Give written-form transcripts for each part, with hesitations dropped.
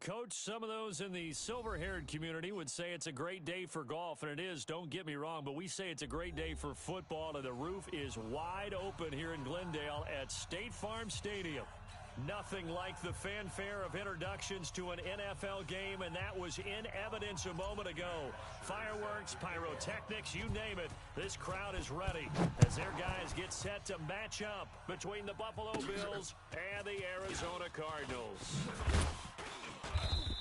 Coach, some of those in the silver-haired community would say it's a great day for golf, and it is, don't get me wrong, but we say it's a great day for football, and the roof is wide open here in Glendale at State Farm Stadium. Nothing like the fanfare of introductions to an NFL game, and that was in evidence a moment ago. Fireworks, pyrotechnics, you name it, this crowd is ready as their guys get set to match up between the Buffalo Bills and the Arizona Cardinals.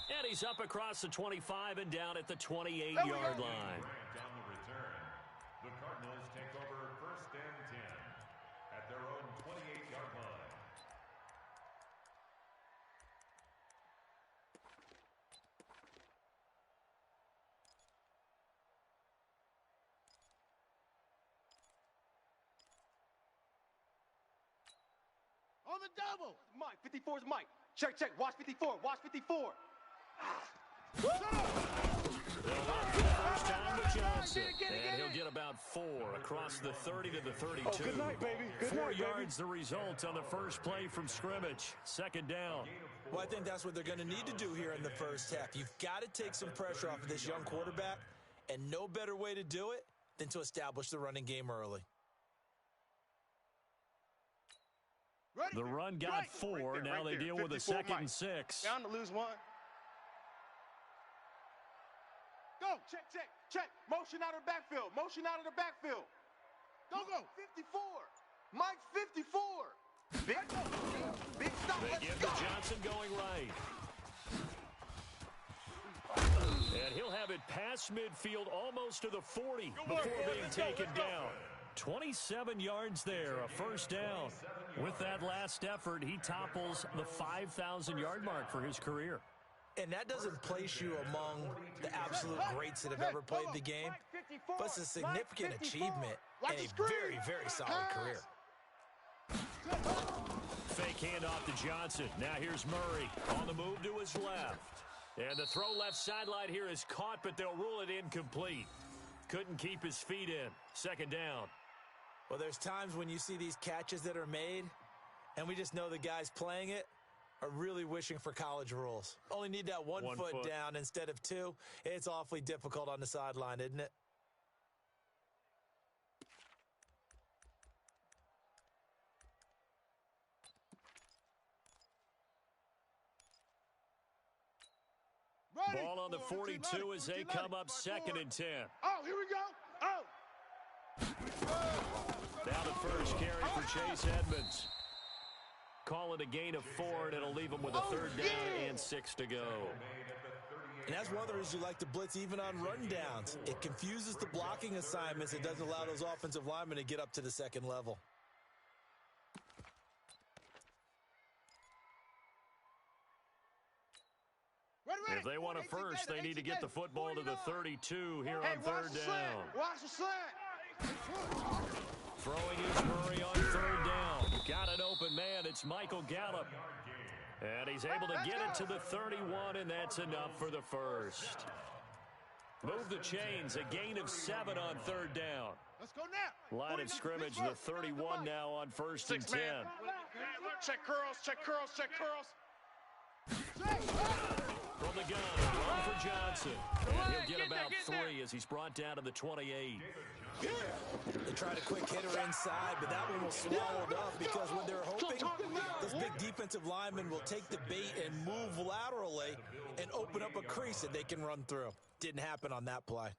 And he's up across the 25 and down at the 28-yard line. On the return, the Cardinals take over 1st and 10 at their own 28-yard line. On the double. Mike, 54 is Mike. Check, check. Watch 54. Watch 54. They'll run for the first time with Johnson. And he'll get about 4 across the 30 to the 32. Oh, good night, baby. Good 4 night, yards the result on the first play from scrimmage. 2nd down. Well, I think that's what they're going to need to do here in the first half. You've got to take some pressure off of this young quarterback, and no better way to do it than to establish the running game early. Ready? The run got 4. Right now they deal with a 2nd and 6. Down to lose 1. Go. Check, check, check. Motion out of the backfield. Motion out of the backfield. Go, go. 54. Mike, 54. Big stop. They give to Johnson going right. And he'll have it past midfield almost to the 40 before being taken down. 27 yards there, a first down. With that last effort, he topples the 5,000-yard mark for his career. And that doesn't place you among the absolute greats that have ever played the game, but it's a significant achievement and a very, very solid career. Fake handoff to Johnson. Now here's Murray on the move to his left. And the throw left sideline here is caught, but they'll rule it incomplete. Couldn't keep his feet in. 2nd down. Well, there's times when you see these catches that are made, and we just know the guys playing it are really wishing for college rules. Only need that one foot down instead of 2. It's awfully difficult on the sideline, isn't it? Ready. Ball on the 42 as they come up 2nd and 10. Oh, here we go. Oh. Now the first carry for Chase Edmonds. Call it a gain of 4, and it'll leave him with a 3rd down and 6 to go. And that's one of the reasons you like to blitz even on rundowns. It confuses the blocking assignments. It doesn't allow those offensive linemen to get up to the 2nd level. If they want a first, they need to get the football to the 32 here on 3rd down. Watch the slant. Throwing is Murray on 3rd down. Got an open man. It's Michael Gallup. And he's able to get it to the 31, and that's enough for the first. Move the chains. A gain of 7 on 3rd down. Let's go now. Line of scrimmage, the 31 now on 1st and 10. Check curls, check curls, check curls. From the gun, run for Johnson. And he'll get about 3 as he's brought down to the 28. They tried a quick hitter inside, but that one was swallowed up because when they're hoping this big defensive lineman will take the bait and move laterally and open up a crease that they can run through. Didn't happen on that play.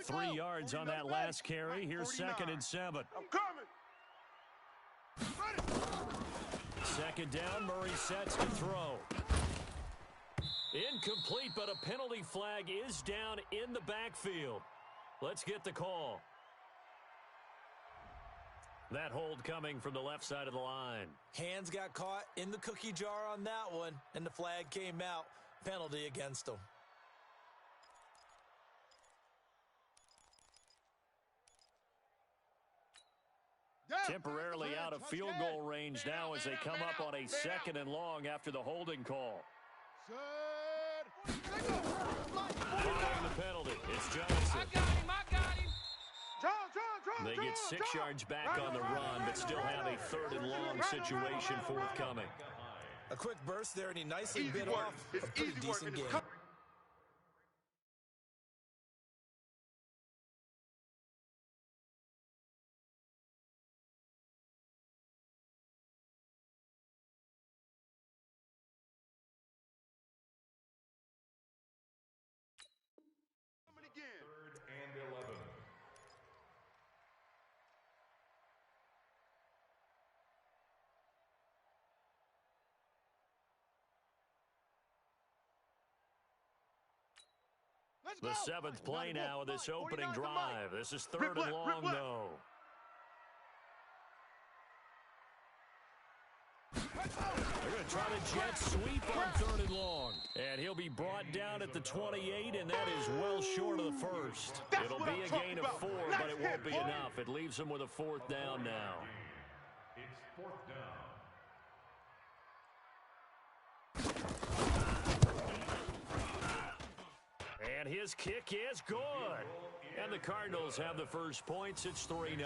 3 yards on that last carry. Here's 2nd and 7. I'm coming. 2nd down, Murray sets to throw. Incomplete, but a penalty flag is down in the backfield. Let's get the call. That hold coming from the left side of the line. Hands got caught in the cookie jar on that one, and the flag came out. Penalty against them. Temporarily out of field goal range now as they come up on a 2nd and long after the holding call. Following the penalty, it's Johnson. I got him. They get get 6 yards back on the run, but still have a 3rd and long situation forthcoming. A quick burst there, and he nicely bit off a pretty decent game. Third and 11. The 7th play now of this opening drive. This is 3rd and long, though. They're going to try to jet sweep on 3rd and long. And he'll be brought down at the 28, and that is well short of the first. It'll be a gain of 4, but it won't be enough. It leaves them with a 4th down now. It's 4th down. And his kick is good. And the Cardinals have the first points. It's 3-0.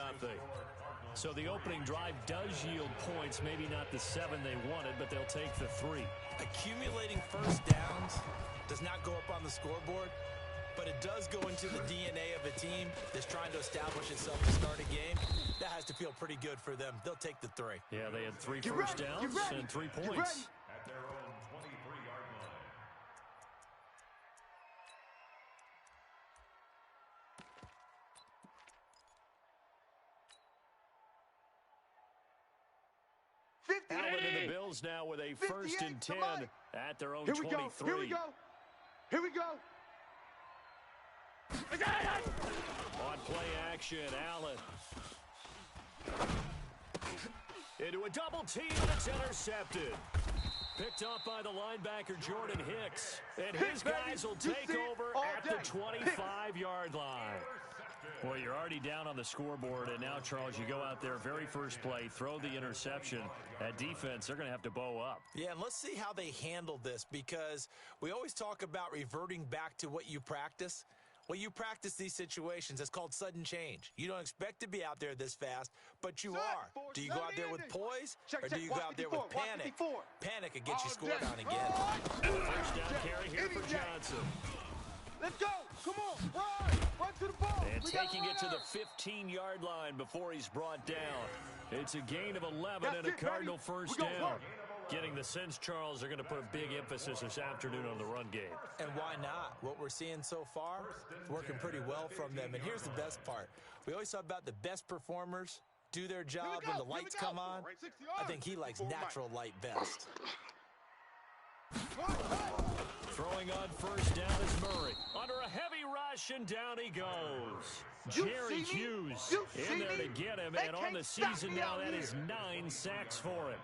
So the opening drive does yield points. Maybe not the 7 they wanted, but they'll take the 3. Accumulating first downs does not go up on the scoreboard, but it does go into the DNA of a team that's trying to establish itself to start a game. That has to feel pretty good for them. They'll take the 3. Yeah, they had 3 first downs and 3 points. At their own 23-yard line. Allen and the Bills now with a 1st and 10 at their own 23. Here we go. Here we go. On play action, Allen. Into a double team, and it's intercepted. Picked up by the linebacker, Jordan Hicks. And his guys will take over at the 25-yard line. Well, you're already down on the scoreboard, and now, Charles, you go out there, very first play, throw the interception. At defense, they're going to have to bow up. Yeah, and let's see how they handle this, because we always talk about reverting back to what you practice. Well, you practice these situations. It's called sudden change. You don't expect to be out there this fast, but you are. Do you go out there with poise, or do you go out there with panic? Panic could get you scored on again. First down carry here for Johnson. Let's go. Come on. Run to the ball. And taking it to the 15-yard line before he's brought down. It's a gain of 11 and a Cardinal first down. Getting the sense, Charles, they're going to put a big emphasis this afternoon on the run game. And why not? What we're seeing so far is working pretty well from them. And here's the best part. We always talk about the best performers do their job when the lights come on. I think he likes natural light best. Throwing on first down is Murray. Under a heavy rush, and down he goes. Jerry Hughes in there to get him. And on the season now, that is 9 sacks for him.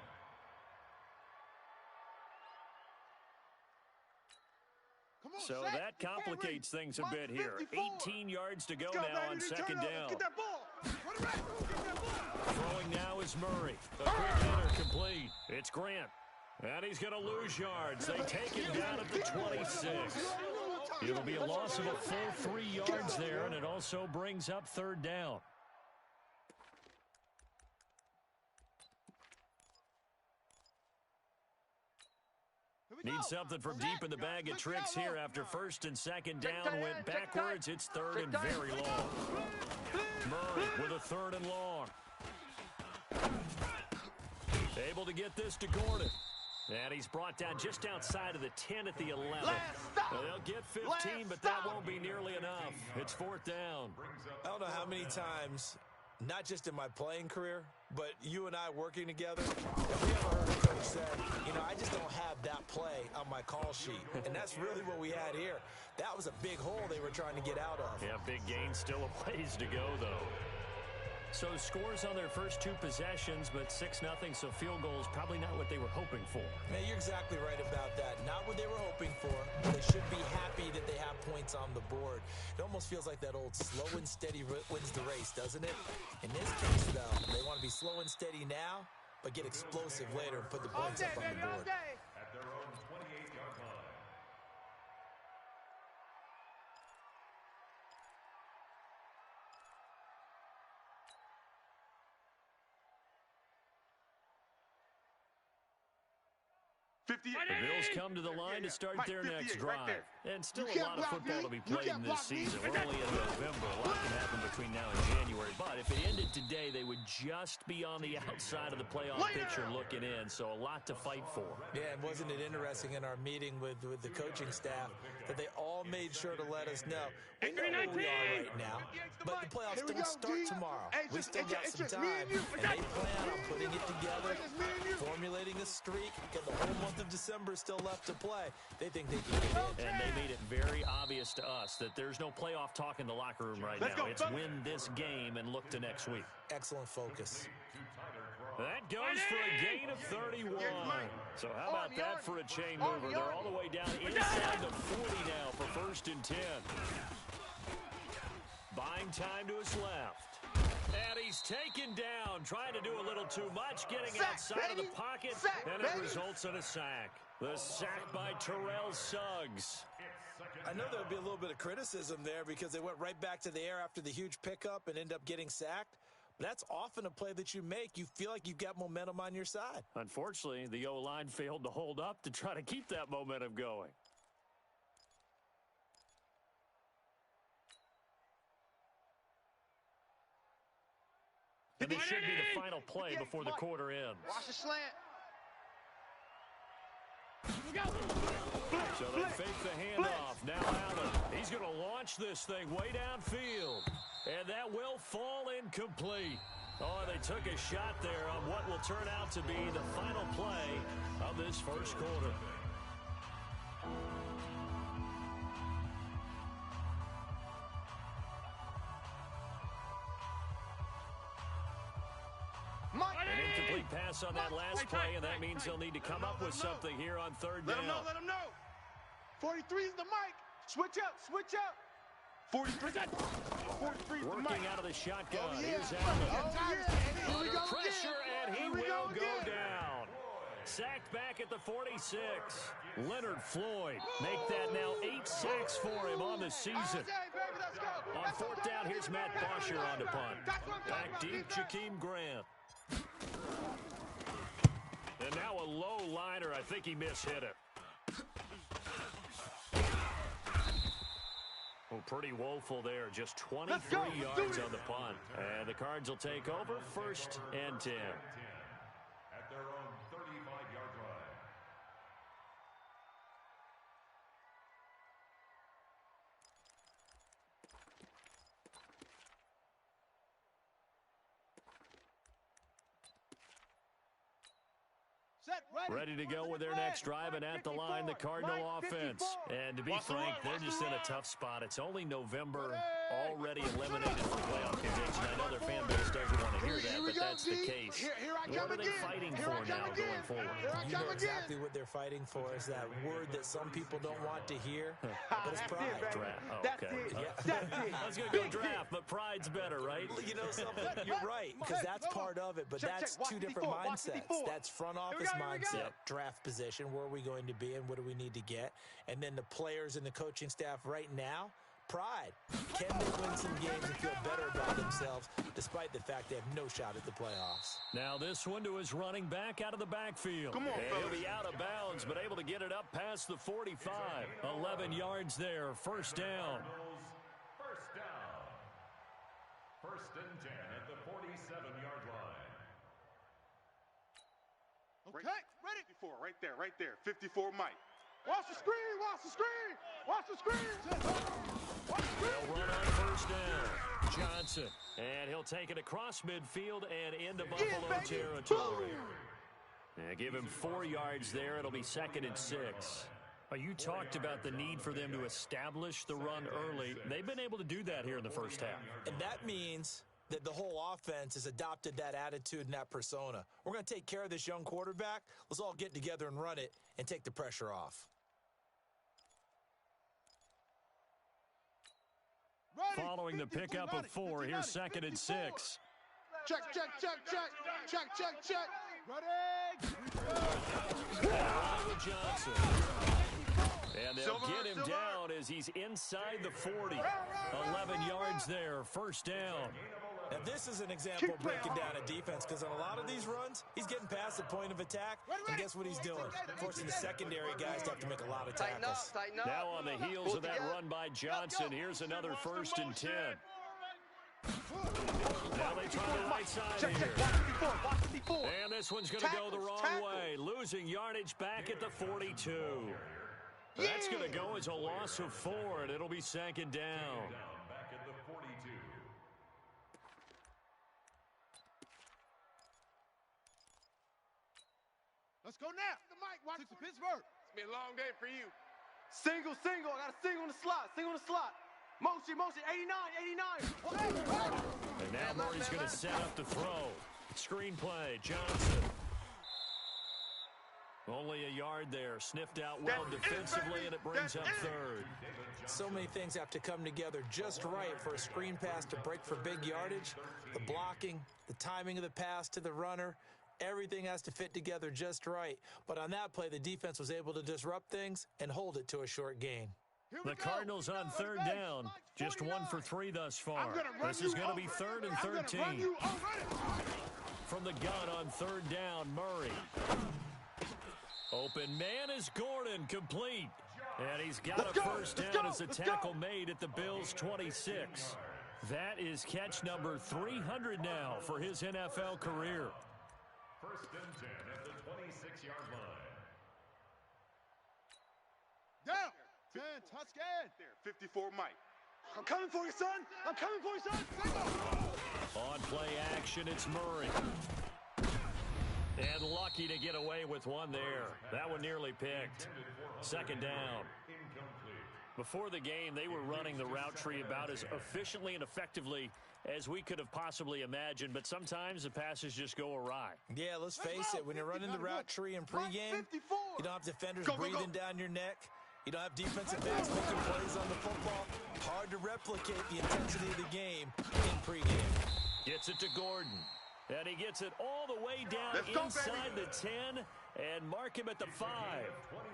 So that complicates things a bit here. 18 yards to go now on second down. Throwing now is Murray. The quick hitter complete. It's Grant. And he's going to lose yards. They take him down at the 26. It'll be a loss of a full 3 yards there, and it also brings up third down. Need something from deep in the bag of tricks here after first and second down went backwards. It's third and very long. Murray with a third and long. Able to get this to Gordon. And he's brought down just outside of the 10 at the 11. They'll get 15, but that won't be nearly enough. It's fourth down. I don't know how many times, not just in my playing career, but you and I working together, have you ever heard a coach say, you know, I just don't have that play on my call sheet. And that's really what we had here. That was a big hole they were trying to get out of. Yeah, big gain, still a ways to go, though. So scores on their first 2 possessions, but 6-0, so field goal is probably not what they were hoping for. Man, you're exactly right about that. Not what they were hoping for. They should be happy that they have points on the board. It almost feels like that old slow and steady wins the race, doesn't it? In this case, though, they want to be slow and steady now, but get explosive later and put the points up on the board. At their own 28-yard line. 58. The Bills come to the line to start Mike, their next 58, right drive. there. And still You a lot of can't football block to be me. You played in can't this block me. season. We're only in November. A lot can happen between now and January. But if it ended today, they would just be on the outside of the playoff picture looking in. So a lot to fight for. Yeah, and wasn't it interesting in our meeting with the coaching staff that they all made sure to let us know, we know where we are right now, but the playoffs don't start tomorrow. We still got some time, and they plan on putting it together, formulating a streak, and the whole month of December is still left to play. They think they can get in. And they made it very obvious to us that there's no playoff talk in the locker room right now. It's win this game and look to next week. Excellent focus. That goes for a gain of 31. So how about that for a chain mover? They're all the way down inside the 40 now for 1st and 10. Buying time to his left. And he's taken down, trying to do a little too much, getting outside of the pocket, and it results in a sack. The sack by Terrell Suggs. I know there'll be a little bit of criticism there because they went right back to the air after the huge pickup and end up getting sacked. That's often a play that you make. You feel like you've got momentum on your side. Unfortunately, the O-line failed to hold up to try to keep that momentum going. And this should be the final play before the quarter ends. Watch the slant. So they fake the handoff. Now Allen. He's going to launch this thing way downfield. And that will fall incomplete. Oh, they took a shot there on what will turn out to be the final play of this first quarter. An incomplete pass on that last play, and that means they'll need to come up with something here on 3rd down. Let him know. 43 is the mic. Switch up. 43 is the mic. Working out of the shotgun. Oh, yeah. Here's Allen. Here we go Pressure, and he Here we will go go again. down. Sacked back at the 46. Leonard Floyd make that now 8 sacks for him on the season. On 4th down, here's Matt Bosher on the punt. Back deep, Jakeem Grant. And now a low liner. I think he mishit it. Oh, pretty woeful there. Just 23 yards on the punt. And the Cards will take over 1st and 10. At their own 35-yard line. Ready to go with their next drive, and at the line, the Cardinal offense. And to be frank, they're just in a tough spot. It's only November, already eliminated from playoff contention. I know their fan base doesn't want to hear that, but that's the case. What are they fighting for now going forward? You know exactly what they're fighting for is that word that some people don't want to hear, but it's pride. Draft. Oh, That's okay. it. Yeah. I was going to go draft, but pride's better, right? You know something? You're right, because that's part of it, but that's two different mindsets. That's front office mindset, draft position, where are we going to be and what do we need to get? And then the players and the coaching staff right now, pride. Can they win some games and feel better about themselves despite the fact they have no shot at the playoffs? Now this one to his running back out of the backfield. Come on, and fellas. he'll be out of bounds, but able to get it up past the 45. 11 yards there, 1st down. First down. 1st and 10 at the 47-yard line. Okay, ready. 54, right there. 54, Mike. Watch the screen. Watch the screen. They'll run on 1st down. Johnson. And he'll take it across midfield and into Buffalo territory. Yeah, give him 4 yards there. It'll be 2nd and 6. You talked about the need for them to establish the run early. They've been able to do that here in the first half. And that means that the whole offense has adopted that attitude and that persona. We're going to take care of this young quarterback. Let's all get together and run it and take the pressure off. Following the pickup of 4, here's 2nd and 6. Check. Ready. Johnson. And they'll get him down as he's inside the 40. 11 yards there, 1st down. Now, this is an example of breaking down a defense because on a lot of these runs, he's getting past the point of attack, and guess what he's doing? Forcing the secondary guys to have to make a lot of tackles. Now on the heels of that run by Johnson, here's another 1st and 10. Now they try the right side here. And this one's going to go the wrong way, losing yardage back at the 42. That's going to go as a loss of 4, and it'll be 2nd down. Back at the 42. Let's go now. The mic, watch the Pittsburgh. It's been a long day for you. Single. I got a single on the slot. Motion, 89. And now Murray's going to set up the throw. Screenplay, Johnson. Only a yard there. Sniffed out well defensively, and it brings up 3rd. So many things have to come together just right for a screen pass to break for big yardage. The blocking, the timing of the pass to the runner, everything has to fit together just right. But on that play, the defense was able to disrupt things and hold it to a short gain. The Cardinals on 3rd down. Just 1 for 3 thus far. This is going to be 3rd and 13. From the gun on 3rd down, Murray. Open man is Gordon, complete. And he's got a 1st down as a tackle made at the Bills' 26. That is catch number 300 now for his NFL career. 1st and 10 at the 26-yard line. Down. 10, touchdown. There, 54 Mike. I'm coming for you, son. On play action, it's Murray. And lucky to get away with one there. That one nearly picked. 2nd down. Before the game, they were running the route tree about as efficiently and effectively as we could have possibly imagined, but sometimes the passes just go awry. Yeah, let's face it. When you're running the route tree in pregame, you don't have defenders breathing down your neck. You don't have defensive backs making plays on the football. Hard to replicate the intensity of the game in pregame. Gets it to Gordon. And he gets it all the way down inside the 10 and mark him at the 5.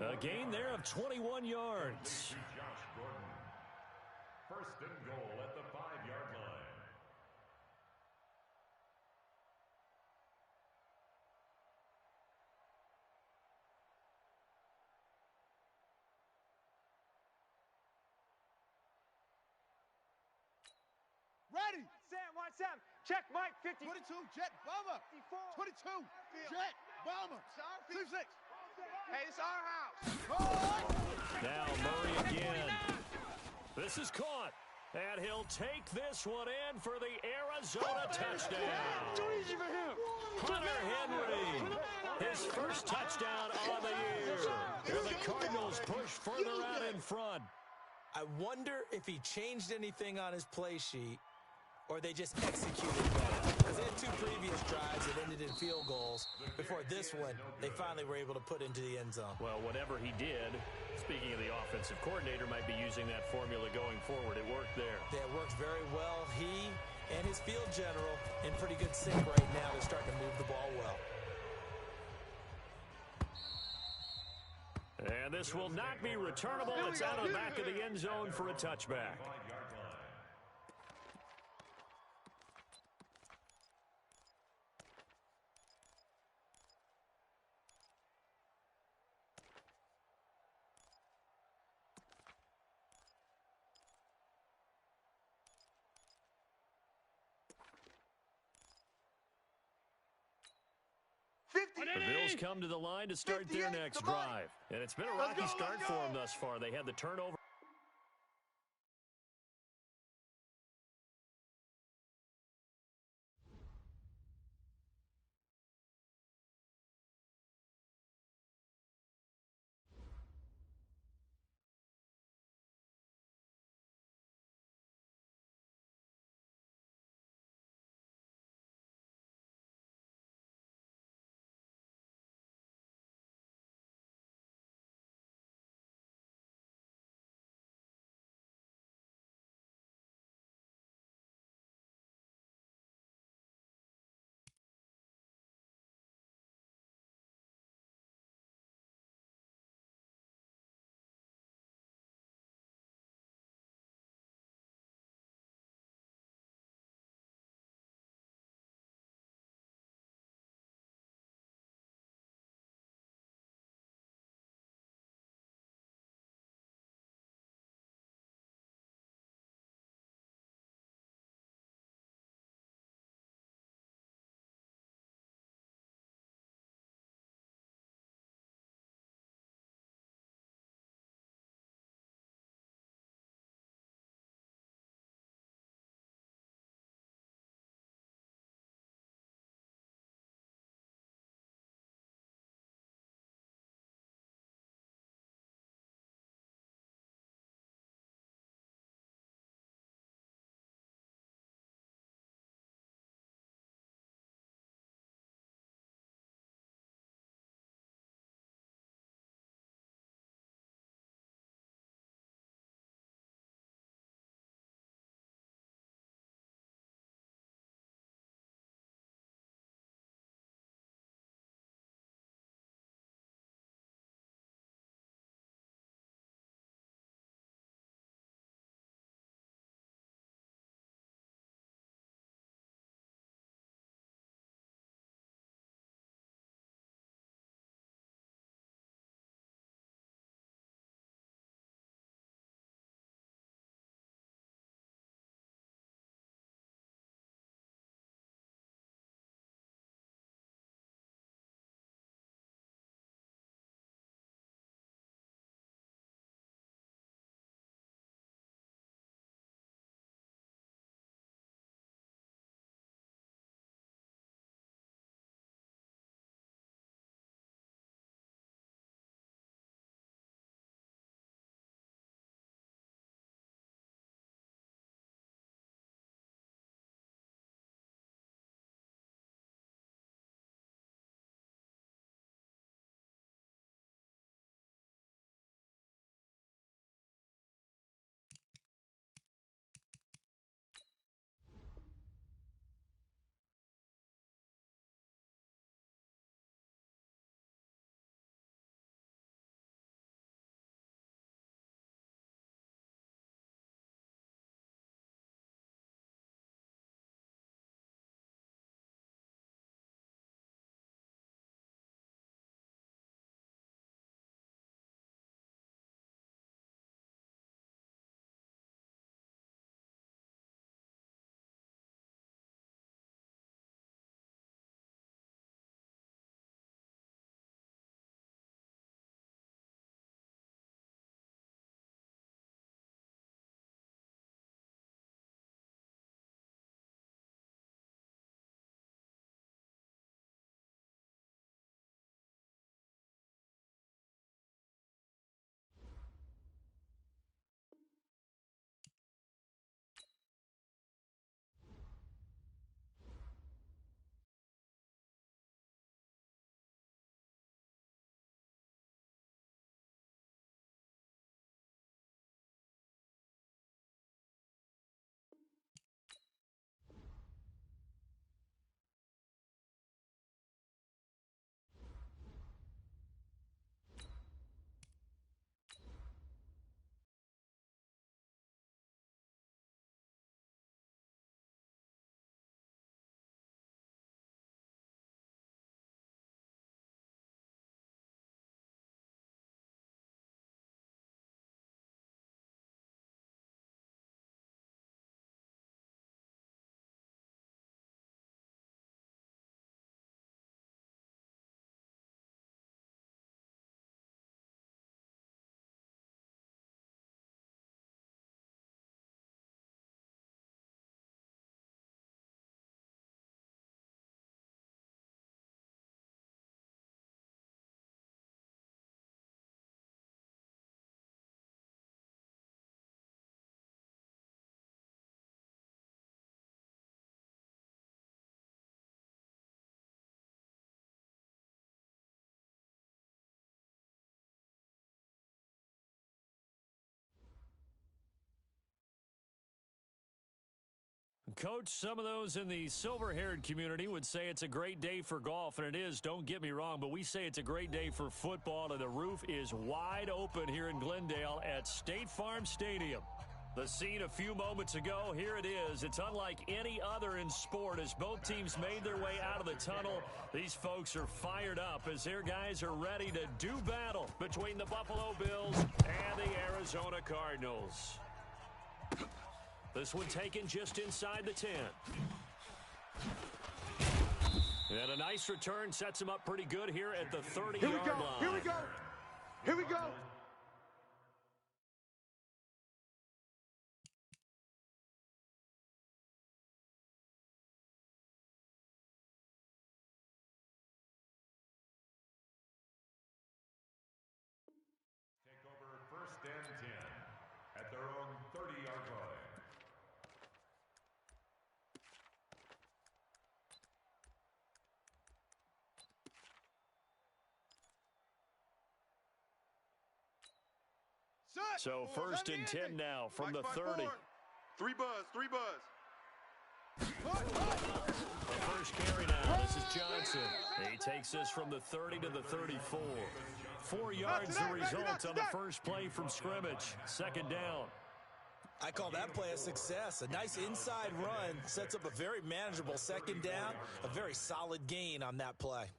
A gain there of 21 yards. Josh Gordon. 1st and goal at the 5-yard line. Ready. Sam, watch Sam. Check Mike, 50. 22, jet, bomber. 22, jet, bomber. 26. Hey, it's our house. Now Murray again. This is caught. And he'll take this one in for the Arizona touchdown. Too easy for him. Hunter Henry. His 1st touchdown on the year. And the Cardinals push further out in front. I wonder if he changed anything on his play sheet or they just executed better. Because they had 2 previous drives that ended in field goals. Before this one, they finally were able to put into the end zone. Well, whatever he did, speaking of the offensive coordinator, might be using that formula going forward. It worked there. Yeah, it works very well. He and his field general in pretty good sync right now. They're starting to move the ball well. And this will not be returnable. It's out of the back of the end zone for a touchback. The Bills come to the line to start their next drive. And it's been a rocky start for them thus far. They had the turnover. Coach, some of those in the silver-haired community would say it's a great day for golf, and it is, don't get me wrong, but we say it's a great day for football, and the roof is wide open here in Glendale at State Farm Stadium. The scene a few moments ago, here it is. It's unlike any other in sport as both teams made their way out of the tunnel. These folks are fired up as their guys are ready to do battle between the Buffalo Bills and the Arizona Cardinals. This one taken just inside the 10. And a nice return sets him up pretty good here at the 30-yard line. Here we go. Here we go. Take over first and 10 at their own 30-yard line. So first and 10 now from the 30. Three buzz. The first carry now. This is Johnson. He takes this from the 30 to the 34. 4 yards the result on the first play from scrimmage. Second down. I call that play a success. A nice inside run sets up a very manageable second down. A very solid gain on that play.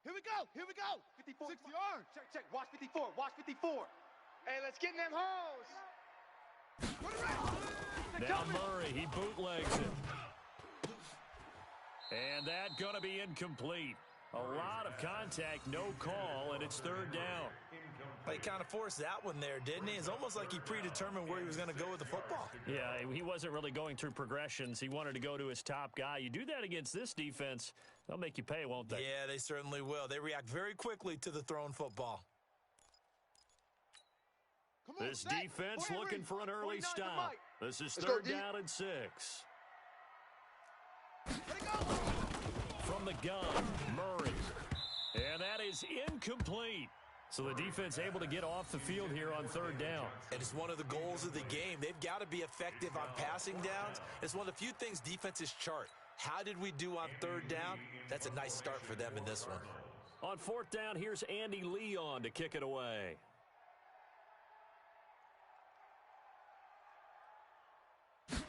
Here we go. 54. 6 yards. Check. Watch 54. Hey, let's get in them holes. Now Murray, he bootlegs it. And that going to be incomplete. A lot of contact, no call, and it's third down. He kind of forced that one there, didn't he? It's almost like he predetermined where he was going to go with the football. Yeah, he wasn't really going through progressions. He wanted to go to his top guy. You do that against this defense, they'll make you pay, won't they? Yeah, they certainly will. They react very quickly to the thrown football. This defense looking for an early stop. This is third down and 6. From the gun, Murray. And that is incomplete. So the defense able to get off the field here on third down. And it's one of the goals of the game. They've got to be effective on passing downs. It's one of the few things defenses chart. How did we do on third down? That's a nice start for them in this one. On fourth down, here's Andy Leon to kick it away. And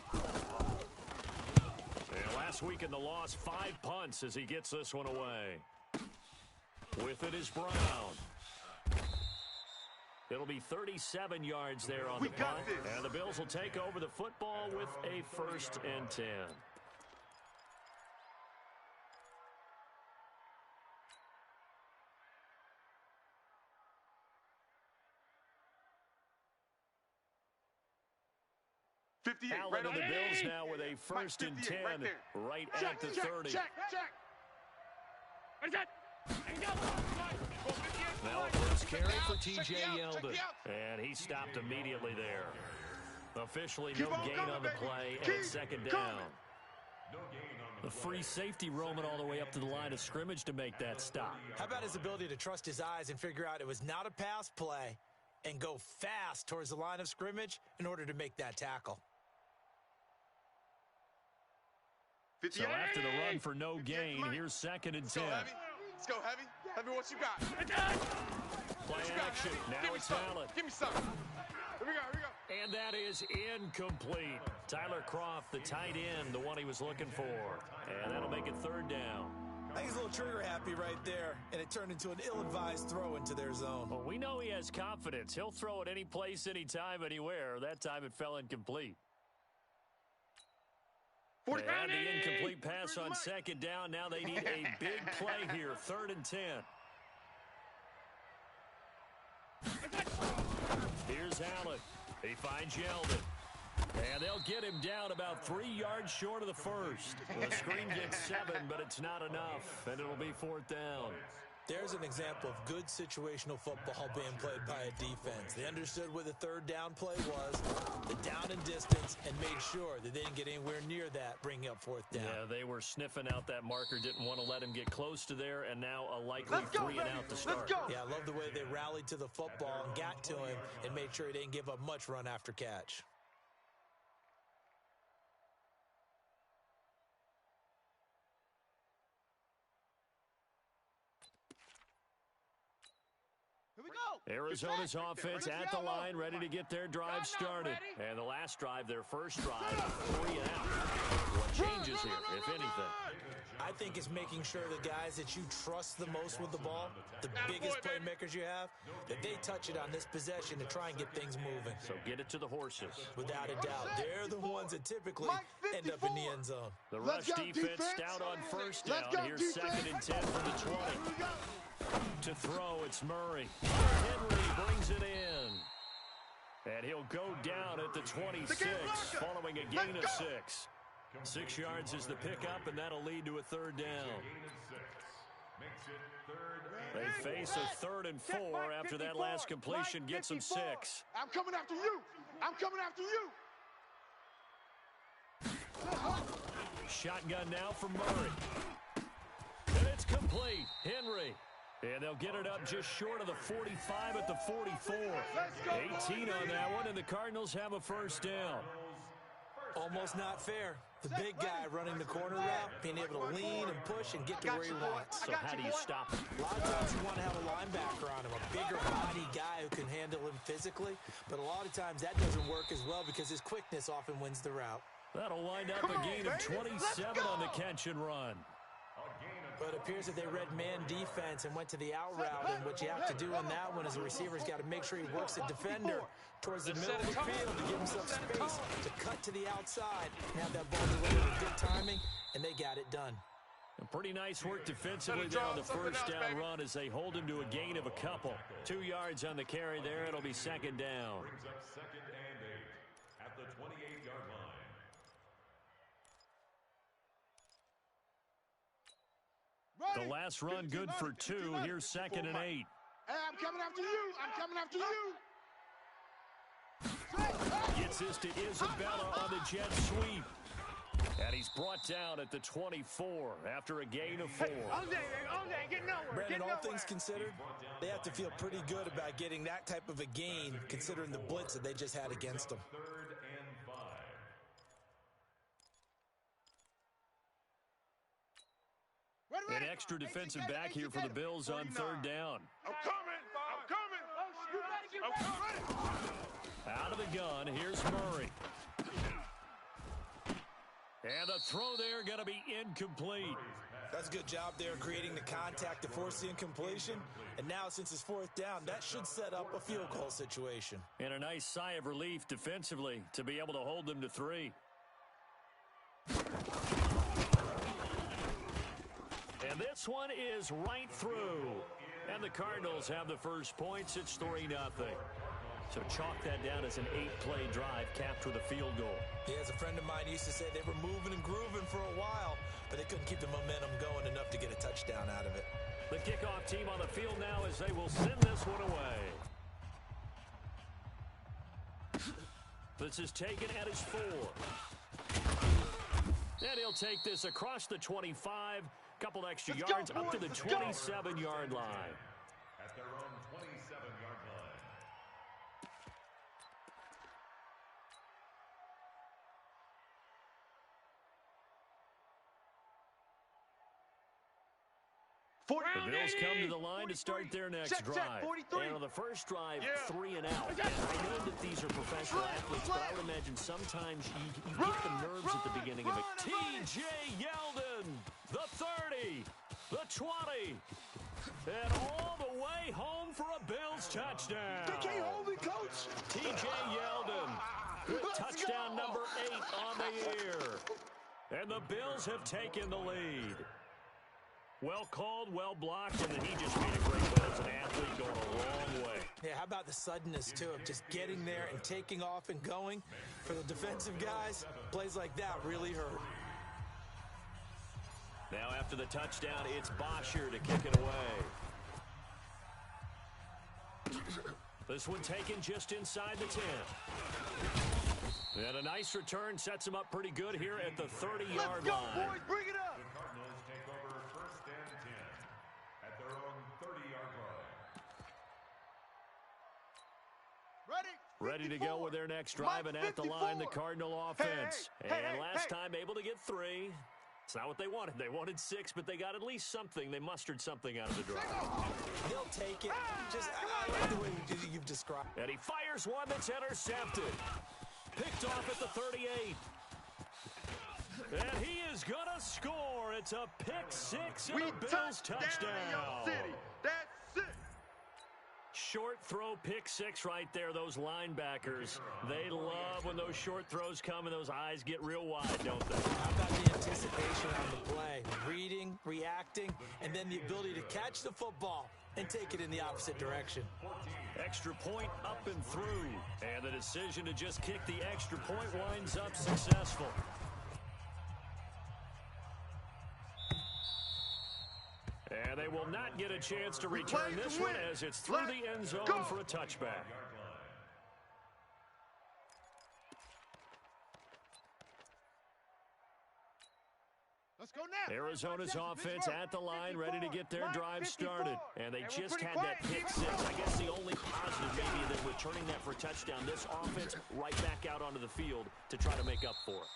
last week in the loss, 5 punts as he gets this one away. With it is Brown. It'll be 37 yards there on the punt. And the Bills will take over the football with a first and 10. Allen and the Bills now with a first and 10 right at the 30. Check. Now a first carry for T.J. Yeldon. And he stopped immediately there. Officially no gain on the play, and it's second down. The free safety roaming all the way up to the line of scrimmage to make that stop. How about his ability to trust his eyes and figure out it was not a pass play and go fast towards the line of scrimmage in order to make that tackle? So after the run for no gain, here's second and 10. Let's go, Heavy. Heavy, what you got? Play action. Now it's Allen. Give me something. Here we go. And that is incomplete. Tyler Croft, the tight end, the one he was looking for. And that'll make it third down. I think he's a little trigger happy right there, and it turned into an ill-advised throw into their zone. Well, we know he has confidence. He'll throw it any place, anytime, anywhere. That time it fell incomplete. And the incomplete pass on second down. Now they need a big play here. Third and 10. Here's Allen. He finds Yeldon. And they'll get him down about 3 yards short of the first. The screen gets 7, but it's not enough. And it'll be fourth down. There's an example of good situational football being played by a defense. They understood where the third down play was, the down and distance, and made sure that they didn't get anywhere near that, bringing up fourth down. Yeah, they were sniffing out that marker, didn't want to let him get close to there, and now a likely 3 and out to start. Yeah, I love the way they rallied to the football and got to him and made sure he didn't give up much run after catch. Arizona's offense at the line, ready to get their drive started. And the last drive, their first drive, 3 and out. What changes here, if anything? I think it's making sure the guys that you trust the most with the ball, the biggest playmakers you have, that they touch it on this possession to try and get things moving. So get it to the horses. Without a doubt, they're the ones that typically end up in the end zone. The rush defense stout on first down. Here's 2nd and 10 from the 20. To throw, it's Murray. Henry brings it in. And he'll go down at the 26, following a gain of 6. 6 yards is the pickup, and that'll lead to a 3rd down. They face a 3rd and 4 after that last completion gets them 6. I'm coming after you. I'm coming after you. Shotgun now from Murray. And it's complete. Henry. And they'll get it up just short of the 45 at the 44. 18 on that one, and the Cardinals have a 1st down. Almost not fair. The big guy running the corner route, being able to lean and push and get to where he wants. So how do you stop him? A lot of times you want to have a linebacker on him, a bigger body guy who can handle him physically. But a lot of times that doesn't work as well because his quickness often wins the route. That'll wind up a gain of 27 on the catch and run. But it appears that they read man defense and went to the out route, and what you have to do in that one is a receiver's got to make sure he works the defender towards the middle of the field to give himself space to cut to the outside and have that ball delivered with good timing, and they got it done. And pretty nice work defensively there on the 1st down run as they hold him to a gain of a couple. 2 yards on the carry there. It'll be 2nd down. Brings up 2nd and 8 at the 28-yard line. The last run good for 2. Here's 2nd and 8. Hey, I'm coming after you. I'm coming after you. Gets this to Isabella on the jet sweep. And he's brought down at the 24 after a gain of 4. Brandon, all things considered, they have to feel pretty good about getting that type of a gain considering the blitz that they just had against them. 3rd and 5. An extra defensive back here for the Bills on 3rd down. I'm coming. I'm coming. Out of the gun, here's Murray. And the throw there going to be incomplete. That's a good job there creating the contact to force the incompletion. And now since it's 4th down, that should set up a field goal situation. And a nice sigh of relief defensively to be able to hold them to 3. And this one is right through. And the Cardinals have the first points. It's 3-0. So chalk that down as an 8-play drive capped with a field goal. Yeah, as a friend of mine used to say, they were moving and grooving for a while, but they couldn't keep the momentum going enough to get a touchdown out of it. The kickoff team on the field now as they will send this one away. This is taken at his 4. And he'll take this across the 25. Couple extra yards up to the 27-yard line. At their own 27-yard line. The Bills come to the line to start their next drive. And on the first drive, 3 and out. And I know that these are professional athletes, but I would imagine sometimes you get the nerves at the beginning of it. T.J. Yeldon, the 30, the 20, and all the way home for a Bills touchdown. They can't hold me, coach. T.J. Yeldon with touchdown number 8 on the year. And the Bills have taken the lead. Well called, well blocked, and then he just made a great play as an athlete going a long way. Yeah, how about the suddenness, too, of just getting there and taking off and going? For the defensive guys, plays like that really hurt. Now after the touchdown, it's Bosher to kick it away. This one taken just inside the 10. And a nice return sets him up pretty good here at the 30-yard line. Boys, bring it up. The Cardinals take over 1st and 10 at their own 30-yard line. Ready to go with their next drive, and at the line, the Cardinal offense. And last time able to get 3. It's not what they wanted. They wanted 6, but they got at least something. They mustered something out of the drive. They'll take it. I like the way you've described. And he fires one that's intercepted. Picked off at the 38. And he is going to score. It's a pick 6 and a Bills touchdown. That's it. Short throw, pick 6 right there. Those linebackers, they love when those short throws come and those eyes get real wide, don't they? How about the anticipation on the play? Reading, reacting, and then the ability to catch the football and take it in the opposite direction. Extra point up and through. And the decision to just kick the extra point winds up successful. And they will not get a chance to return this one as it's through the end zone for a touchback. Let's go now. Arizona's offense at the line, ready to get their drive started. And they just had that pick 6. I guess the only positive maybe that returning that for a touchdown, this offense right back out onto the field to try to make up for it.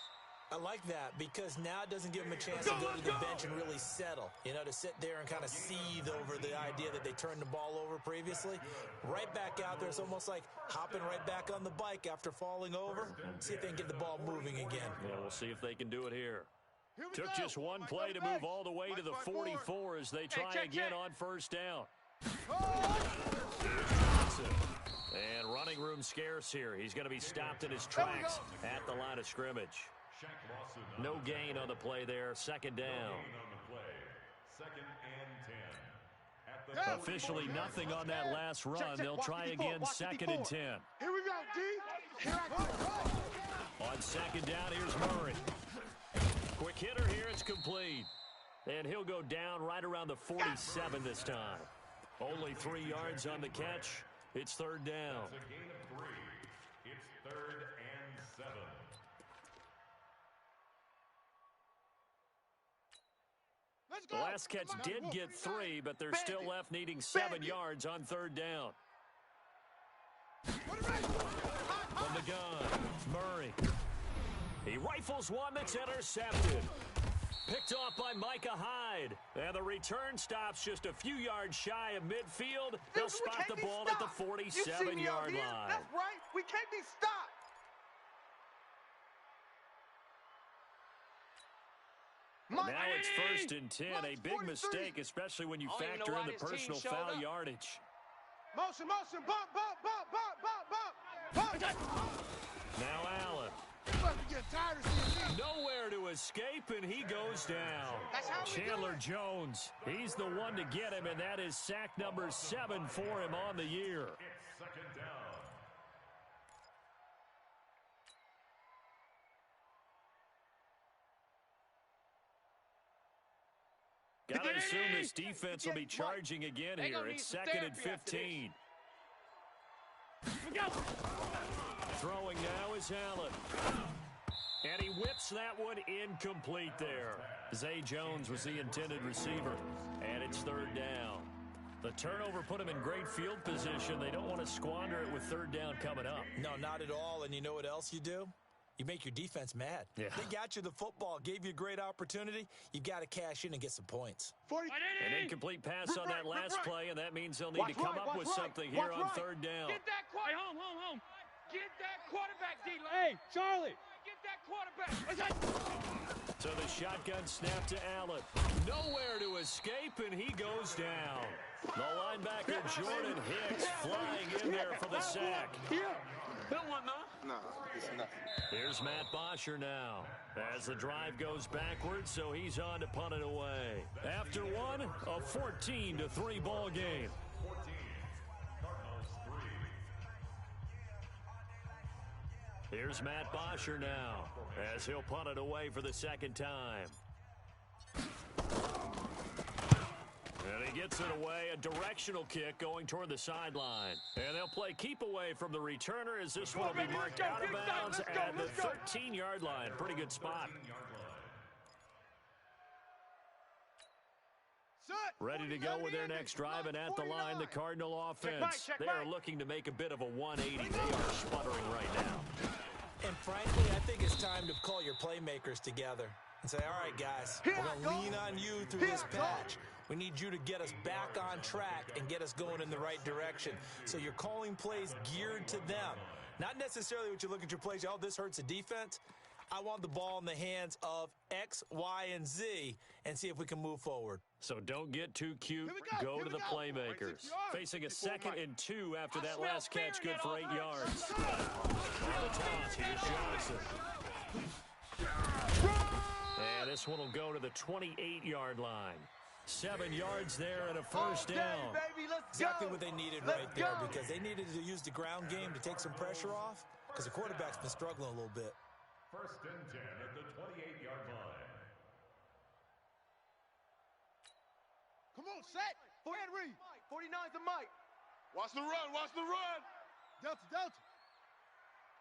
I like that because now it doesn't give them a chance to go to the bench and really settle, to sit there and kind of seethe over the idea that they turned the ball over previously. Right back out there, it's almost like hopping right back on the bike after falling over. See if they can get the ball moving again. Yeah, we'll see if they can do it here. Took just one play to move all the way to the 44 as they try again on first down. And running room scarce here. He's going to be stopped in his tracks at the line of scrimmage. No gain on the play there. Second down. Officially nothing on that last run. They'll try again second and 10. Here we go, D. Here I go. On second down, here's Murray. Quick hitter here, it's complete. And he'll go down right around the 47 this time. Only 3 yards on the catch. It's third down. It's a gain of 3. It's 3rd and 7. The last catch did get 3, but they're still left needing 7 yards on third down. From the gun, Murray. He rifles one that's intercepted. Picked off by Micah Hyde. And the return stops just a few yards shy of midfield. They'll spot the ball at the 47-yard line. That's right. We can't be stopped. Now it's first and 10. A big mistake, especially when you factor in the personal foul yardage. Motion, bump, bump, bump, bump, bump. Now Allen. Nowhere to escape, and he goes down. Chandler Jones, he's the one to get him, and that is sack number 7 for him on the year. It's second down. Got to assume this defense will be charging again here. It's second and 15. Throwing now is Allen. And he whips that one incomplete there. Zay Jones was the intended receiver. And it's third down. The turnover put him in great field position. They don't want to squander it with third down coming up. No, not at all. And you know what else you do? You make your defense mad. Yeah. They got you the football, gave you a great opportunity. You've got to cash in and get some points. An incomplete pass on that last play, and that means they'll need to come up with something here on third down. Get that home. Get that quarterback, D. Hey, Charlie. Get that quarterback. So the shotgun snap to Allen. Nowhere to escape, and he goes down. The linebacker, Jordan Hicks, flying in there for the sack. No, it's nothing. Here's Matt Bosher now as the drive goes backwards, so he's on to punt it away. After one, a 14-3 ball game. 14. Cardinals 3. Here's Matt Bosher now as he'll punt it away for the second time. And he gets it away, a directional kick going toward the sideline. And they'll play keep away from the returner as this one will be marked out of bounds at the 13-yard line. Pretty good spot. Ready to go with their next drive, and at the line, the Cardinal offense. They are looking to make a bit of a 180. They are sputtering right now. And frankly, I think it's time to call your playmakers together. and say, all right, guys, we're going to lean on you through this patch. We need you to get us back on track and get us going in the right direction. So you're calling plays geared to them. Not necessarily what you look at your plays, oh, this hurts the defense. I want the ball in the hands of X, Y, and Z and see if we can move forward. So don't get too cute. Go to the playmakers. Facing a 2nd and 2 after that last catch, good for 8 yards. On the toss, here's Johnson. And this one will go to the 28-yard line. 7 yards there and a first down. Exactly what they needed right there, because they needed to use the ground game to take some pressure off, because the quarterback's been struggling a little bit. 1st and 10 at the 28-yard line. Come on, set. Henry. 49's a Mike. Watch the run. Watch the run. Delta.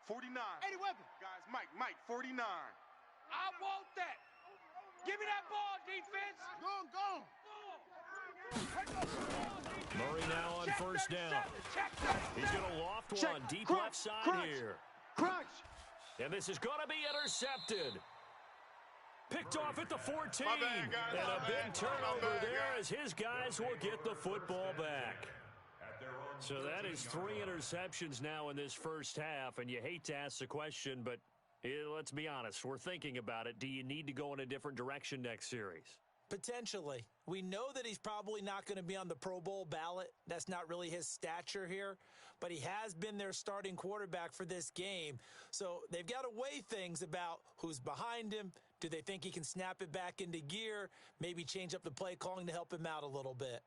49. 80 weapon. Guys, Mike, 49. I want that. Give me that ball, defense. Go. Murray now on first down. He's going to loft one deep left side here. Crunch. And this is going to be intercepted. Picked off at the 14. Bad, guys. And a big turnover Bad, there guys. as his guys will get the football back. So that is 3 interceptions now in this first half. And you hate to ask the question, but let's be honest. We're thinking about it. Do you need to go in a different direction next series? Potentially. We know that he's probably not going to be on the Pro Bowl ballot. That's not really his stature here. But he has been their starting quarterback for this game. So they've got to weigh things about who's behind him. Do they think he can snap it back into gear? Maybe change up the play calling to help him out a little bit.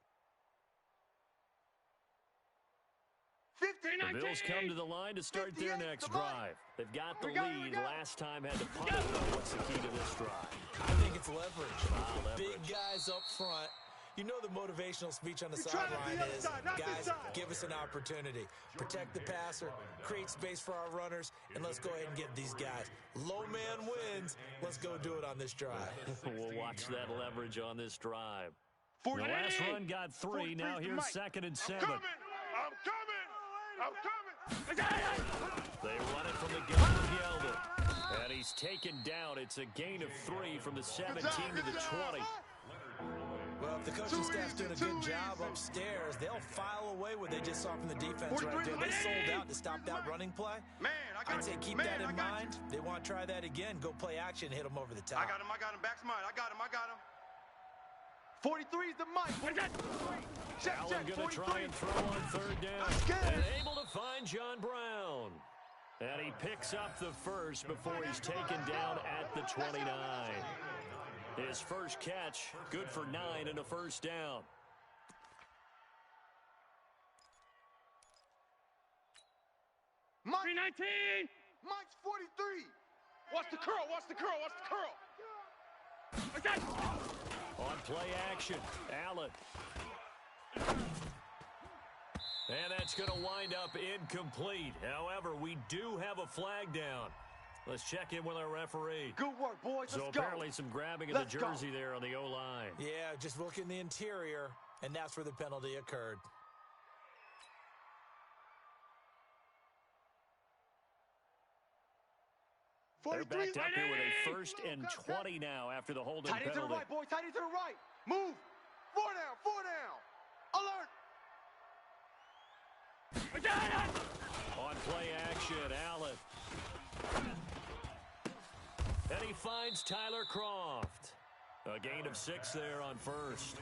The Bills come to the line to start their next drive. They've got the lead. Last time had to punt it. What's the key to this drive? I think it's leverage. Big guys up front. You know the motivational speech on the sideline is, guys, give us an opportunity. Protect the passer, create space for our runners, and let's go ahead and get these guys. Low man wins. Let's go do it on this drive. We'll watch that leverage on this drive. The last run got 3. Now here's 2nd and 7. I'm coming. They run it from the gun with Yeldon. And he's taken down. It's a gain of 3 from the 17 to the 20. Well, if the coaching staff's doing a good job upstairs, they'll file away what they just saw from the defense right there. They sold out to stop that running play. I'd say keep that in mind. They want to try that again. Go play action, hit them over the top. I got him. Back's mine. I got him. 43's the Mike. Allen going to try and throw on 3rd down. And able to find John Brown. And he picks up the first before he's taken down at the 29. His first catch, good for 9 and a first down. Mike 319. Mike's 43. Watch the curl. On play action, Allen. And that's going to wind up incomplete. However, we do have a flag down. Let's check in with our referee. Good work, boys. So apparently some grabbing of the jersey there on the O-line. Yeah, just look in the interior, and that's where the penalty occurred. They're backed up here with a 1st and 20 now after the holding penalty. Tight end to the right, boys. Tight end to the right. Move. 4 down. Alert. On play action, Allen. And he finds Tyler Croft. A gain of 6 there on first.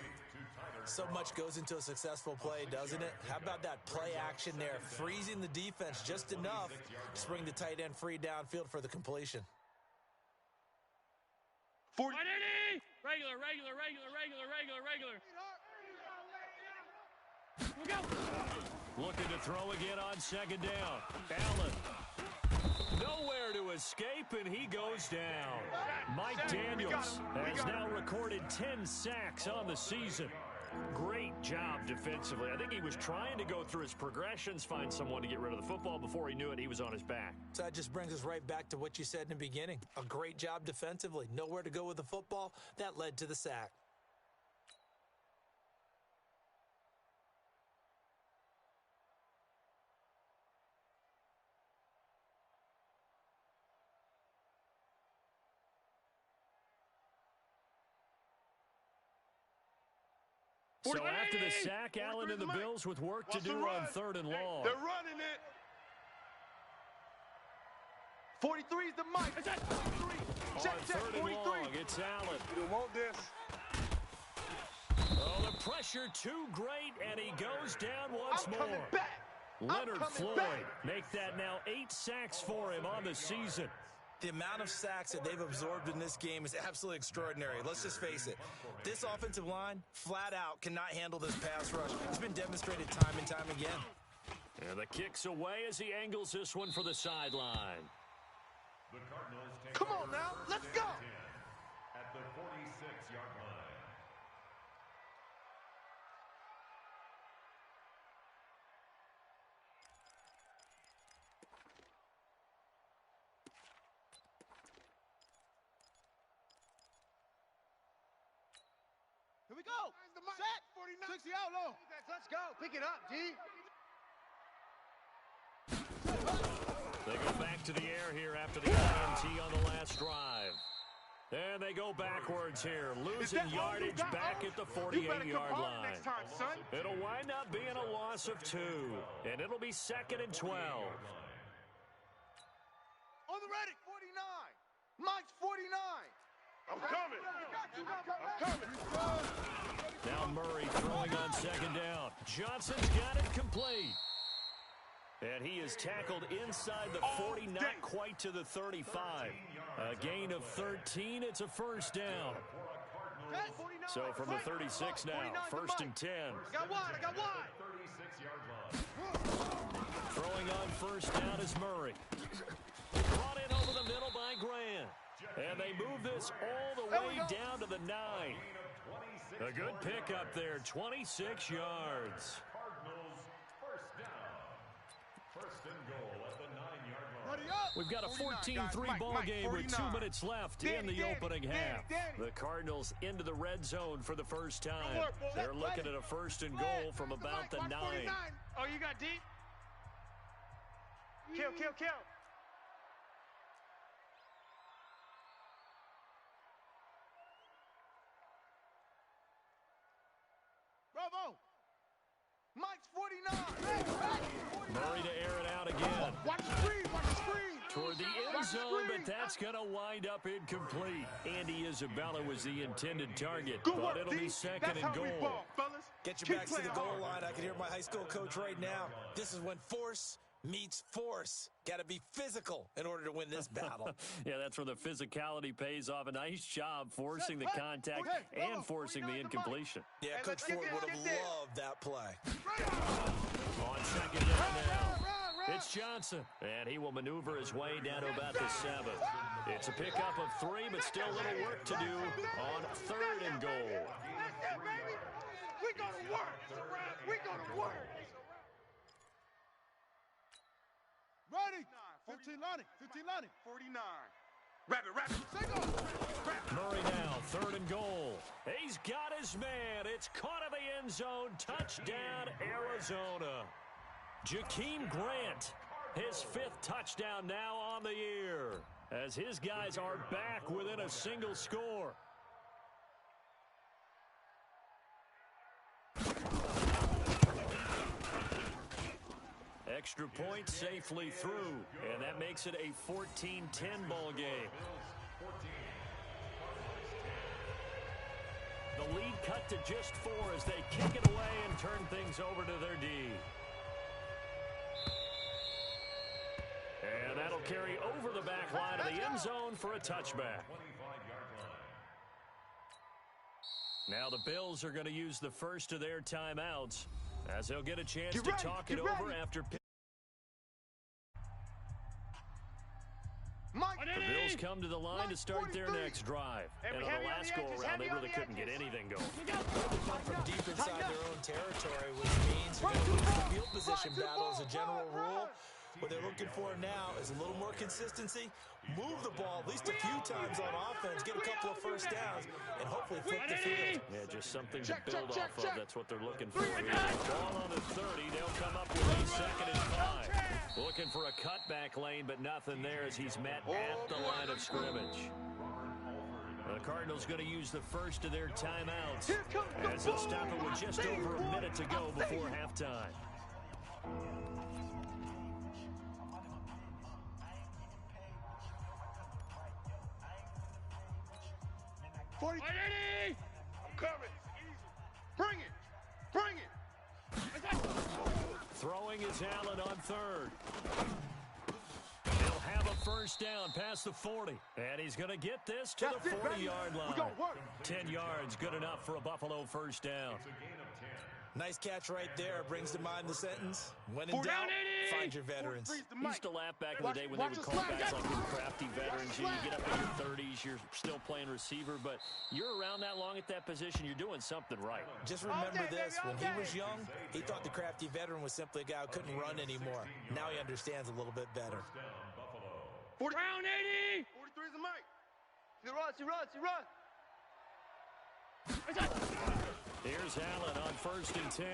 So much goes into a successful play, doesn't it? How about that play action there? Freezing the defense just enough to bring the tight end free downfield for the completion. 40. Regular. We'll go. Looking to throw again on 2nd down. Allen. Nowhere to escape, and he goes down. Mike Daniels has now recorded 10 sacks on the season. Great job defensively. I think he was trying to go through his progressions, find someone to get rid of the football. Before he knew it, he was on his back. So that just brings us right back to what you said in the beginning. A great job defensively. Nowhere to go with the football. That led to the sack. So after the sack, Allen and the Bills with work to do on 3rd and long. They're running it. 43 is the mic. Check, 3rd and 43. long, it's Allen. You want this? Oh, the pressure too great, and he goes down once I'm more. coming back. Leonard Floyd make that now 8 sacks for him on the season. The amount of sacks that they've absorbed in this game is absolutely extraordinary. Let's just face it. This offensive line, flat out, cannot handle this pass rush. It's been demonstrated time and time again. And the kick's away as he angles this one for the sideline. The Cardinals take Come on over now, first let's and go. 10 at the 46-yard line. Here we go. Set. 60 out low. Let's go. Pick it up, D. They go back to the air here after the INT on the last drive. And they go backwards here, losing yardage back at the 48-yard line. Next time, son. It'll wind up being a loss of 2, and it'll be 2nd and 12. On the ready. 49. Mike's 49. I'm coming. I'm coming. Now Murray throwing on 2nd down. Johnson's got it complete. And he is tackled inside the 40, not quite to the 35. A gain of 13, it's a 1st down. So from the 36 now, 1st and 10. I got wide. 36-yard line. Throwing on 1st down is Murray. Brought in over the middle by Grant. And they move this all the way down to the 9. A good pickup there, 26 yards. Cardinals first down. 1st and goal at the 9-yard line. We've got a 14-3 ball game with 2 minutes left in the opening half. The Cardinals into the red zone for the first time. They're looking at a 1st and goal from about the 9. Oh, you got deep? Kill. Bravo. Mike's 49. Murray to air it out again. Watch the screen. Toward the end zone, but that's going to wind up incomplete. Andy Isabella was the intended target, but it'll be 2nd and goal. Get your backs to the goal line. I can hear my high school coach right now. This is when force meets force. Got to be physical in order to win this battle. Yeah, that's where the physicality pays off. A nice job forcing the contact and forcing the incompletion. Yeah, Coach Ford would have loved that play. On 2nd down now, it's Johnson, and he will maneuver his way down to about the 7. It's a pickup of 3, but still a little work to do on 3rd and goal. That's it, baby. We gonna work. Ready. 15 Lonnie. 49. Rabbit. Murray now, 3rd and goal. He's got his man. It's caught in the end zone. Touchdown, Arizona. Jakeem Grant, his 5th touchdown now on the year, as his guys are back within a single score. Extra point safely through, and that makes it a 14-10 ball game. The lead cut to just 4 as they kick it away and turn things over to their D. And that'll carry over the back line of the end zone for a touchback. Now the Bills are going to use the first of their timeouts as they'll get a chance to talk it over after. The Bills come to the line to start their next drive. And on the last go-around, they really couldn't get anything going. From deep inside their own territory, which means they're going to lose the field position battle as a general rule. What they're looking for now is a little more consistency, move the ball at least a few times on offense, get a couple of 1st downs, and hopefully flip the field. Yeah, just something to build off of. That's what they're looking for here. Ball on the 30. They'll come up with a 2nd and 5. Looking for a cutback lane, but nothing there as he's met at the line of scrimmage. The Cardinals going to use the first of their timeouts Here comes the as they'll stop it with ball. just Stay over a warm. minute to go I'll stay before here. halftime. Ready? I'm coming. Bring it. Bring it. Throwing is Allen on third. He'll have a first down past the 40. And he's going to get this to That's the it, baby. 40-yard line. We gonna work. 10 yards, good enough for a Buffalo first down. Nice catch right there. Brings to mind the sentence, when in Down doubt, 80. find your veterans. 43's the He mic. used to laugh back in the day when they Watch would the call slide. guys like them crafty veterans. the You slide. get up in your 30s, you're still playing receiver, but you're around that long at that position, you're doing something right. Just remember day, this. baby, all When he day. was young, he thought the crafty veteran was simply a guy who couldn't run anymore. Now he understands a little bit better. Round 80. 43's the mic. He runs. Here's Allen on first and 10.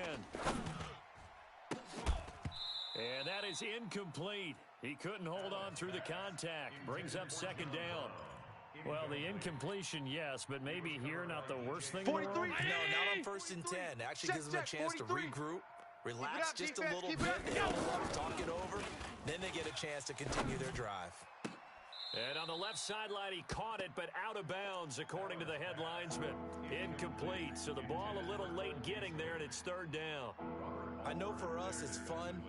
And that is incomplete. He couldn't hold on through the contact. Brings up second down. Well, the incompletion, yes, but maybe here not the worst thing in the world. 43. No, not on first and 10. Actually gives them a chance to 43. regroup, relax up, just a defense, little keep bit, it up. huddle up, talk it over. Then they get a chance to continue their drive. And on the left sideline, he caught it, but out of bounds, according to the head linesman. Incomplete, so the ball a little late getting there, and it's third down. I know for us it's fun,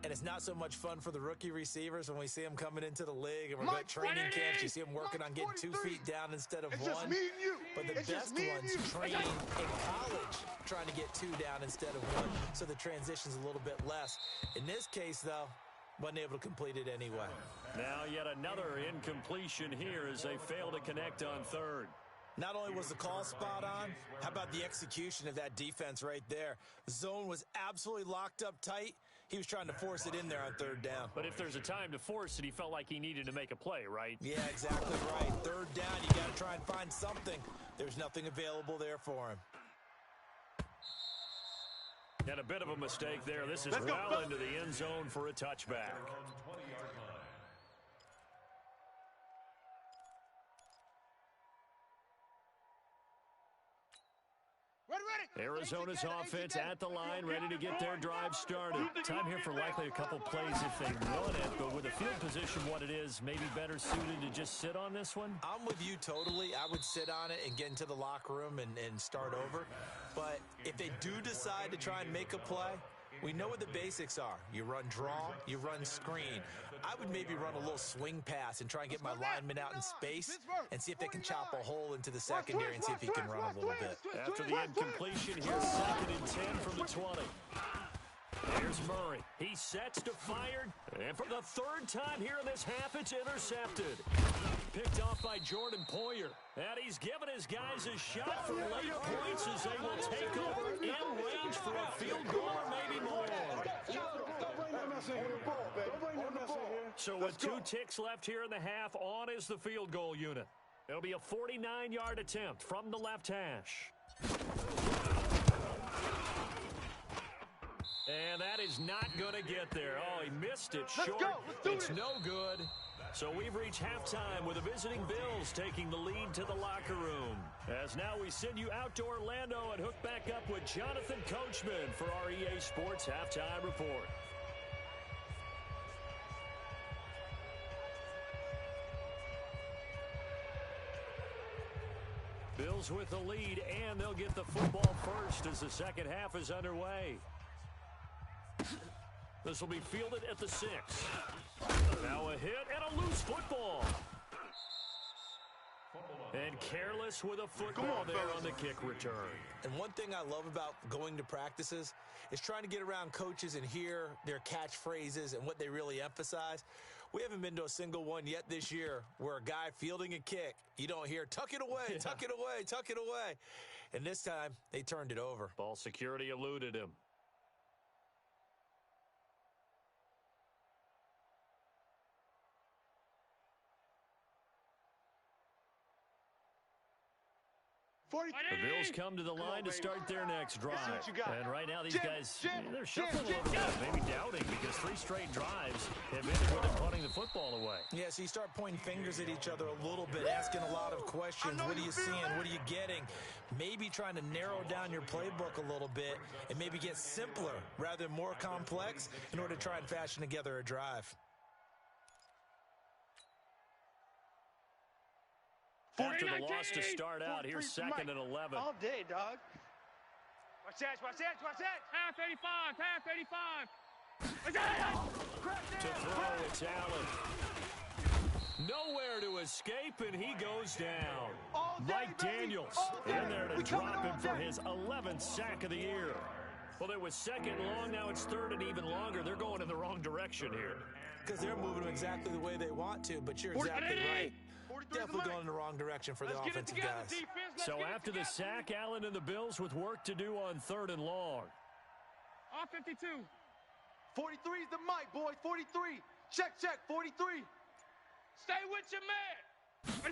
and it's not so much fun for the rookie receivers when we see them coming into the league and we're Mike, at training 43. camps. You see them working Mike, on getting 2 43. feet down instead of It's one. just me and you. But the It's just best me and ones you. train in college trying to get 2 down instead of 1, so the transition's a little bit less. In this case, though, wasn't able to complete it anyway. Now yet another incompletion here as they fail to connect on third. Not only was the call spot on, how about the execution of that defense right there? The zone was absolutely locked up tight. He was trying to force it in there on third down. But if there's a time to force it, he felt like he needed to make a play, right? Yeah, exactly right. Third down, you got to try and find something. There's nothing available there for him. And a bit of a mistake there. This is Let's go, well go. into the end zone for a touchback. Arizona's offense at the line, ready to get their drive started. Time here for likely a couple plays if they want it, but with the field position what it is, maybe better suited to just sit on this one? I'm with you totally. I would sit on it and get into the locker room and start over. But if they do decide to try and make a play, we know what the basics are. You run draw, you run screen. I would maybe run a little swing pass and try and get my lineman out in space and see if they can chop a hole into the secondary and see if he can run a little bit. After the incompletion, here's second and 10 from the 20. Here's Murray. He sets to fire, and for the third time here in this half, it's intercepted. Picked off by Jordan Poyer. And he's given his guys a shot for late points as they will take over in range for a field goal or maybe more. So with 2 ticks left here in the half, on is the field goal unit. It'll be a 49-yard attempt from the left hash. And that is not going to get there. Oh, he missed it short. Let's go. Let's do it's this. no good. So we've reached halftime with the visiting Bills taking the lead to the locker room. As now we send you out to Orlando and hook back up with Jonathan Coachman for our EA Sports Halftime Report. Bills with the lead, and they'll get the football first as the second half is underway. This will be fielded at the 6. Now a hit and a loose football. And careless with a football there on the kick return. And one thing I love about going to practices is trying to get around coaches and hear their catchphrases and what they really emphasize. We haven't been to a single one yet this year where a guy fielding a kick, you don't hear, tuck it away, tuck it away, tuck it away. And this time, they turned it over. Ball security eluded him. The Bills come to the line to start their next drive. what you got. And right now, these Jim, guys, Jim, they're Jim, shuffling a little Jim. bit, maybe doubting, because 3 straight drives have ended with them punting the football away. Yeah, so you start pointing fingers at each other a little bit, asking a lot of questions. What are you seeing? What are you getting? Maybe trying to narrow down your playbook a little bit and maybe get simpler rather than more complex in order to try and fashion together a drive. After the loss to start out, here's 2nd and 11. All day, dog. Watch that, watch that, watch that. Half 85, half 85. Watch that. To throw, it's Allen. Nowhere to escape, and he goes down. Mike Daniels in there to drop him for his 11th sack of the year. Well, it was 2nd and long. Now it's 3rd and even longer. They're going in the wrong direction here. Because they're moving them exactly the way they want to, but you're exactly right. Definitely going in the wrong direction for the offensive guys. So after the sack, Allen and the Bills with work to do on 3rd and long. Off 52. 43 is the mic, boys. 43. Check, 43. Stay with your man.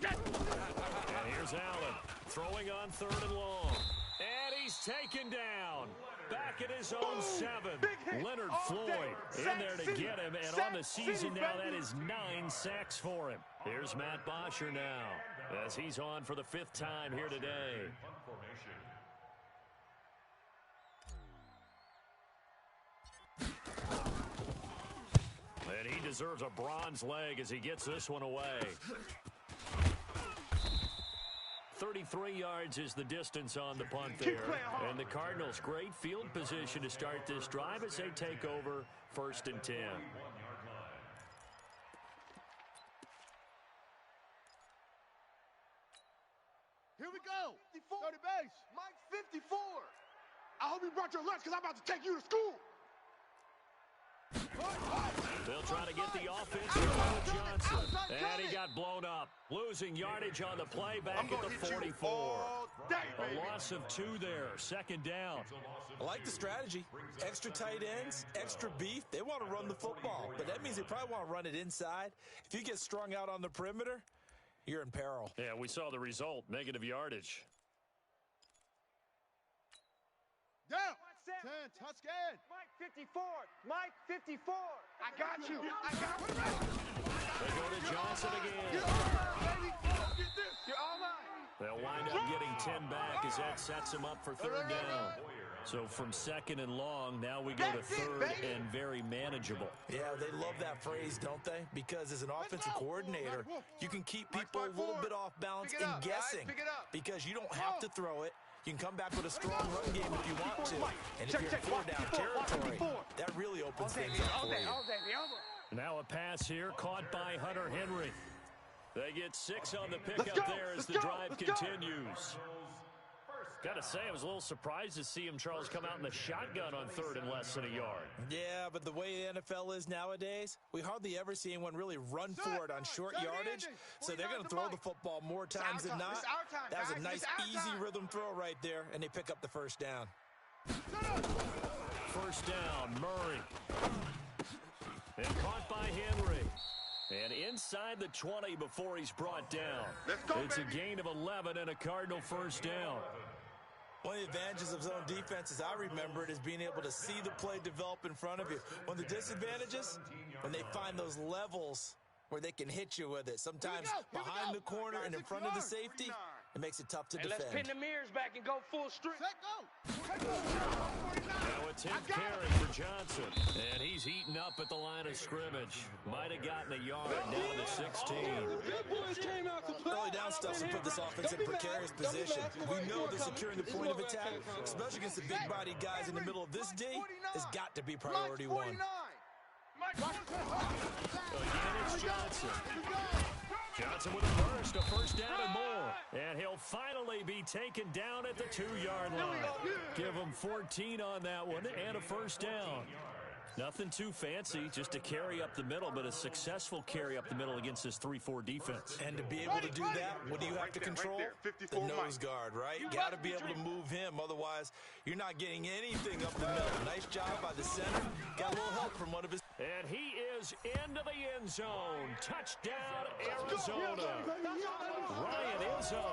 And here's Allen throwing on 3rd and long. And he's taken down. Back at his own 7. Leonard Floyd in there to get him. And on the season now, that is 9 sacks for him. Here's Matt Bosher now as he's on for the 5th time here today. And he deserves a bronze leg as he gets this one away. 33 yards is the distance on the punt there. And the Cardinals, great field position to start this drive as they take over 1st and 10. Here we go. 54. Go to base. Mike 54. I hope you brought your lunch because I'm about to take you to school. They'll try to get the offense to Johnson. And he got blown up. Losing yardage on the play back at the 44. A loss of 2 there. 2nd down. I like the strategy. Extra tight ends, extra beef. They want to run the football, but that means they probably want to run it inside. If you get strung out on the perimeter, you're in peril. Yeah, we saw the result. Negative yardage. Down. 10, Tuscan. Mike 54. Mike 54. I got you. I got you. They go to Johnson again. You're all mine, baby. Get this. You're all mine. They'll wind up getting 10 back as that sets them up for 3rd down. So from 2nd and long, now we go to 3rd and very manageable. Yeah, they love that phrase, don't they? Because as an offensive coordinator, you can keep people a little bit off balance and guessing. Because you don't have to throw it. You can come back with a strong run game if you want to. And if you're in 4-down territory, that really opens things up for you. Now a pass here caught by Hunter Henry. They get 6 on the pickup there as the drive continues. Got to say, I was a little surprised to see him, Charles, come out in the shotgun on 3rd and less than a yard. Yeah, but the way the NFL is nowadays, we hardly ever see anyone really run for it on short yardage. So they're going to throw the football more times than not. That was a nice, easy rhythm throw right there, and they pick up the 1st down. 1st down, Murray. And caught by Henry. And inside the 20 before he's brought down. It's a gain of 11 and a Cardinal 1st down. One of the advantages of zone defense, as I remember it, is being able to see the play develop in front of you. One of the disadvantages, when they find those levels where they can hit you with it. Sometimes behind the corner and in front of the safety, it makes it tough to defend. Let's pin the mirrors back and go full strength. Now a 10th carry for Johnson. And he's heating up at the line of scrimmage. Might have gotten a yard down to 16. Early down stuff will put this offense in a precarious position. We know that securing the point of attack, especially against the big-bodied guys in the middle of this D, has got to be priority 1. Again, it's Johnson. Johnson with a 1st down and more. And he'll finally be taken down at the 2-yard line. Give him 14 on that one and a 1st down. Nothing too fancy, just to carry up the middle, but a successful carry up the middle against this 3-4 defense. And to be able to do that, what do you have to control? The nose guard, right? You got to be able to move him, otherwise you're not getting anything up the middle. Nice job by the center. Got a little help from one of his... And he is into the end zone. Touchdown, Arizona. Ryan Izzo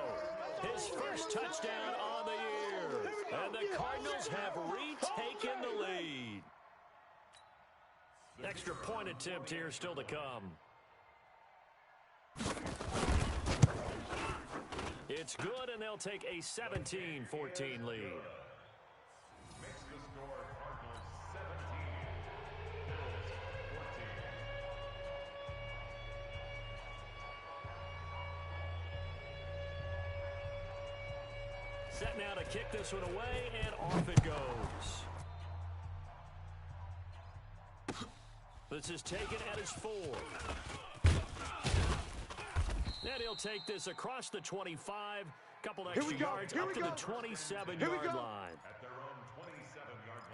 his first touchdown on the year. And the Cardinals have retaken the lead. Extra point attempt here still to come. It's good, and they'll take a 17-14 lead. Makes the score Cardinals 17, Bills 14. Set now to kick this one away, and off it goes. This is taken at his 4. And he'll take this across the 25. Couple extra yards up to the 27-yard line. At their own 27-yard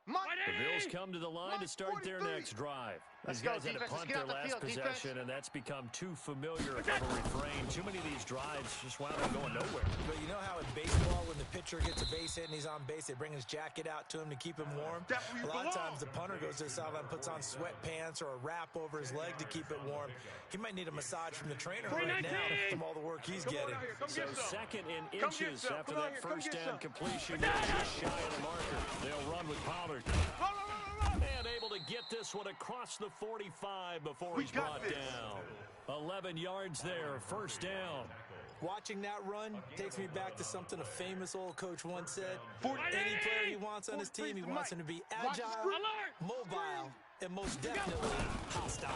line. The Bills come to the line to start their next drive. These guys had to punt their last possession, and that's become too familiar of a refrain. Too many of these drives just wound up going nowhere. But you know how in baseball, when the pitcher gets a base hit and he's on base, they bring his jacket out to him to keep him warm? A lot of times the punter goes to the sideline, puts on sweatpants or a wrap over his leg to keep it warm. He might need a massage from the trainer right now from all the work he's getting. So second in inches after that first down completion. They're just shy of the marker. They'll run with Pollard. And able to get this one across the 45 before he's brought down. 11 yards there, first down. Watching that run takes me back to something a famous old coach once said. Any player he wants on his team, he wants him to be agile, mobile, and most definitely hostile.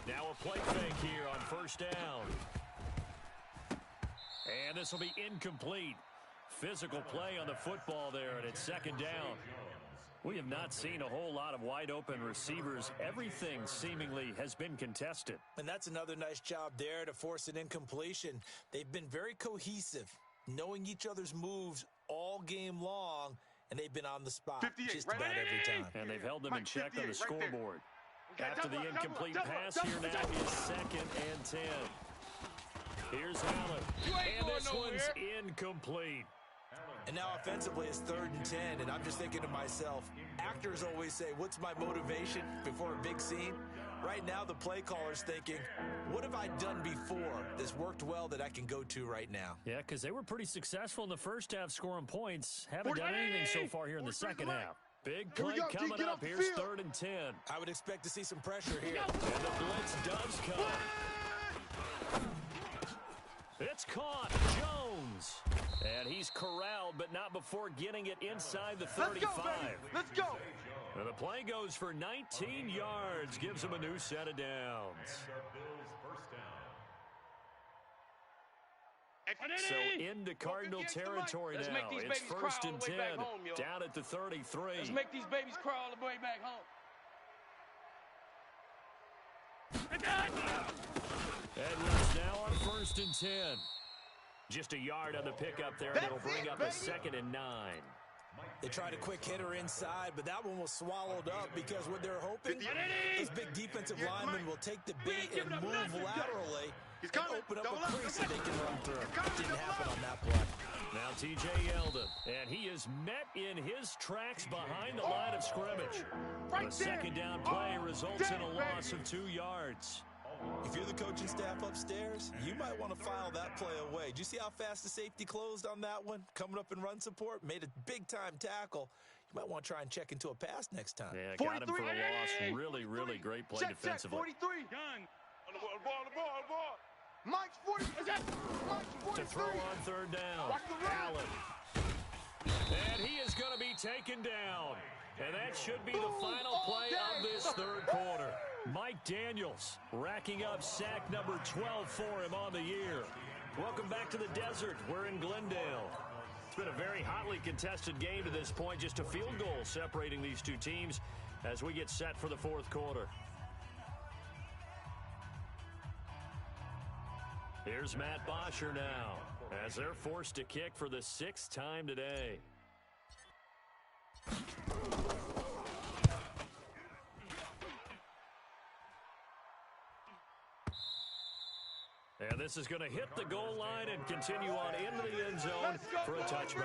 Now a play fake here on first down. And this will be incomplete. Physical play on the football there, and it's second down. We have not seen a whole lot of wide-open receivers. Everything seemingly has been contested. And that's another nice job there to force an incompletion. They've been very cohesive, knowing each other's moves all game long, and they've been on the spot just about every time. And they've held them in check on the scoreboard. After the incomplete pass, here now is second and 10. Here's Allen. And this one's incomplete. And now offensively it's 3rd and 10, and I'm just thinking to myself, actors always say, what's my motivation before a big scene? Right now the play caller's thinking, what have I done before that's worked well that I can go to right now? Yeah, because they were pretty successful in the first half scoring points. Haven't done anything so far here in the second half. Big play coming up. Here's 3rd and 10. I would expect to see some pressure here. And the blitz does come. It's caught. Jones. And he's corralled, but not before getting it inside the 35. Let's go. And the play goes for 19 yards. Gives him a new set of downs. So into Cardinal territory now. It's 1st and 10. Down at the 33. Let's make these babies crawl all the way back home. Edwards now on 1st and 10. Just a yard on the pickup there, and it'll bring up a 2nd and 9. They tried a quick hitter inside, but that one was swallowed up because what they're hoping, those big defensive linemen will take the bait and move laterally and open up a crease that they can run through. Didn't happen on that play. Now T.J. Yeldon, and he is met in his tracks behind the line of scrimmage. A 2nd down play results in a loss of 2 yards. If you're the coaching staff upstairs, you might want to file that play away. Did you see how fast the safety closed on that one? Coming up in run support, made a big-time tackle. You might want to try and check into a pass next time. Yeah, got him for a loss. Really, really great play defensively. 43. Gun. On the ball. Mike's 43. Mike's 43. To throw on 3rd down. Allen. And he is going to be taken down. And that should be the final play of this 3rd quarter. Mike Daniels racking up sack number 12 for him on the year. Welcome back to the desert. We're in Glendale. It's been a very hotly contested game to this point. Just a field goal separating these two teams as we get set for the 4th quarter. Here's Matt Bosher now as they're forced to kick for the 6th time today. And this is going to hit the goal line and continue on into the end zone for a touchback.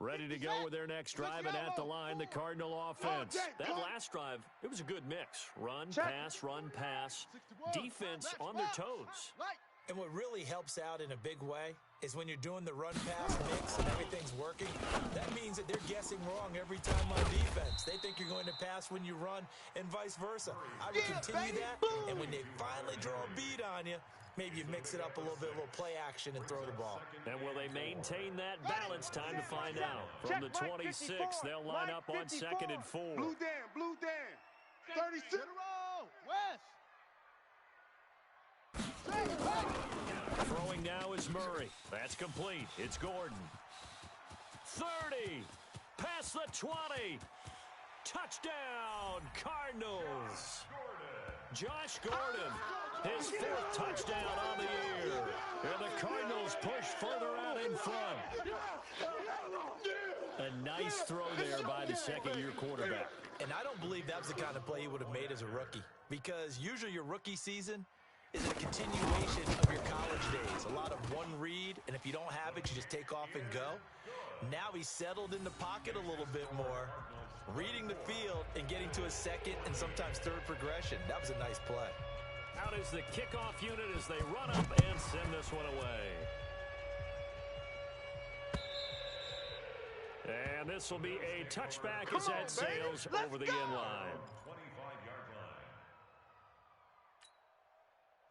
Ready to go with their next drive, and at the line, the Cardinal offense. That last drive, it was a good mix. Run, pass. Defense on their toes. And what really helps out in a big way is when you're doing the run-pass mix and everything's working, that means that they're guessing wrong every time on defense. They think you're going to pass when you run and vice versa. I would continue that, and when they finally draw a beat on you, maybe you mix it up a little bit, a little play action, and throw the ball. And will they maintain that balance? Time to find out. From the 26, they'll line up on 2nd and 4. Blue Dan. 36. West. Throwing now is Murray. That's complete. It's Gordon. 30. Past the 20. Touchdown, Cardinals. Josh Gordon, his 4th touchdown on the year. And the Cardinals push further out in front. A nice throw there by the second-year quarterback. And I don't believe that was the kind of play he would have made as a rookie, because usually your rookie season is a continuation of your college days. A lot of one read, and if you don't have it, you just take off and go. Now he's settled in the pocket a little bit more, reading the field and getting to his second and sometimes third progression. That was a nice play. Out is the kickoff unit as they run up and send this one away. And this will be a touchback as that sails over the end line.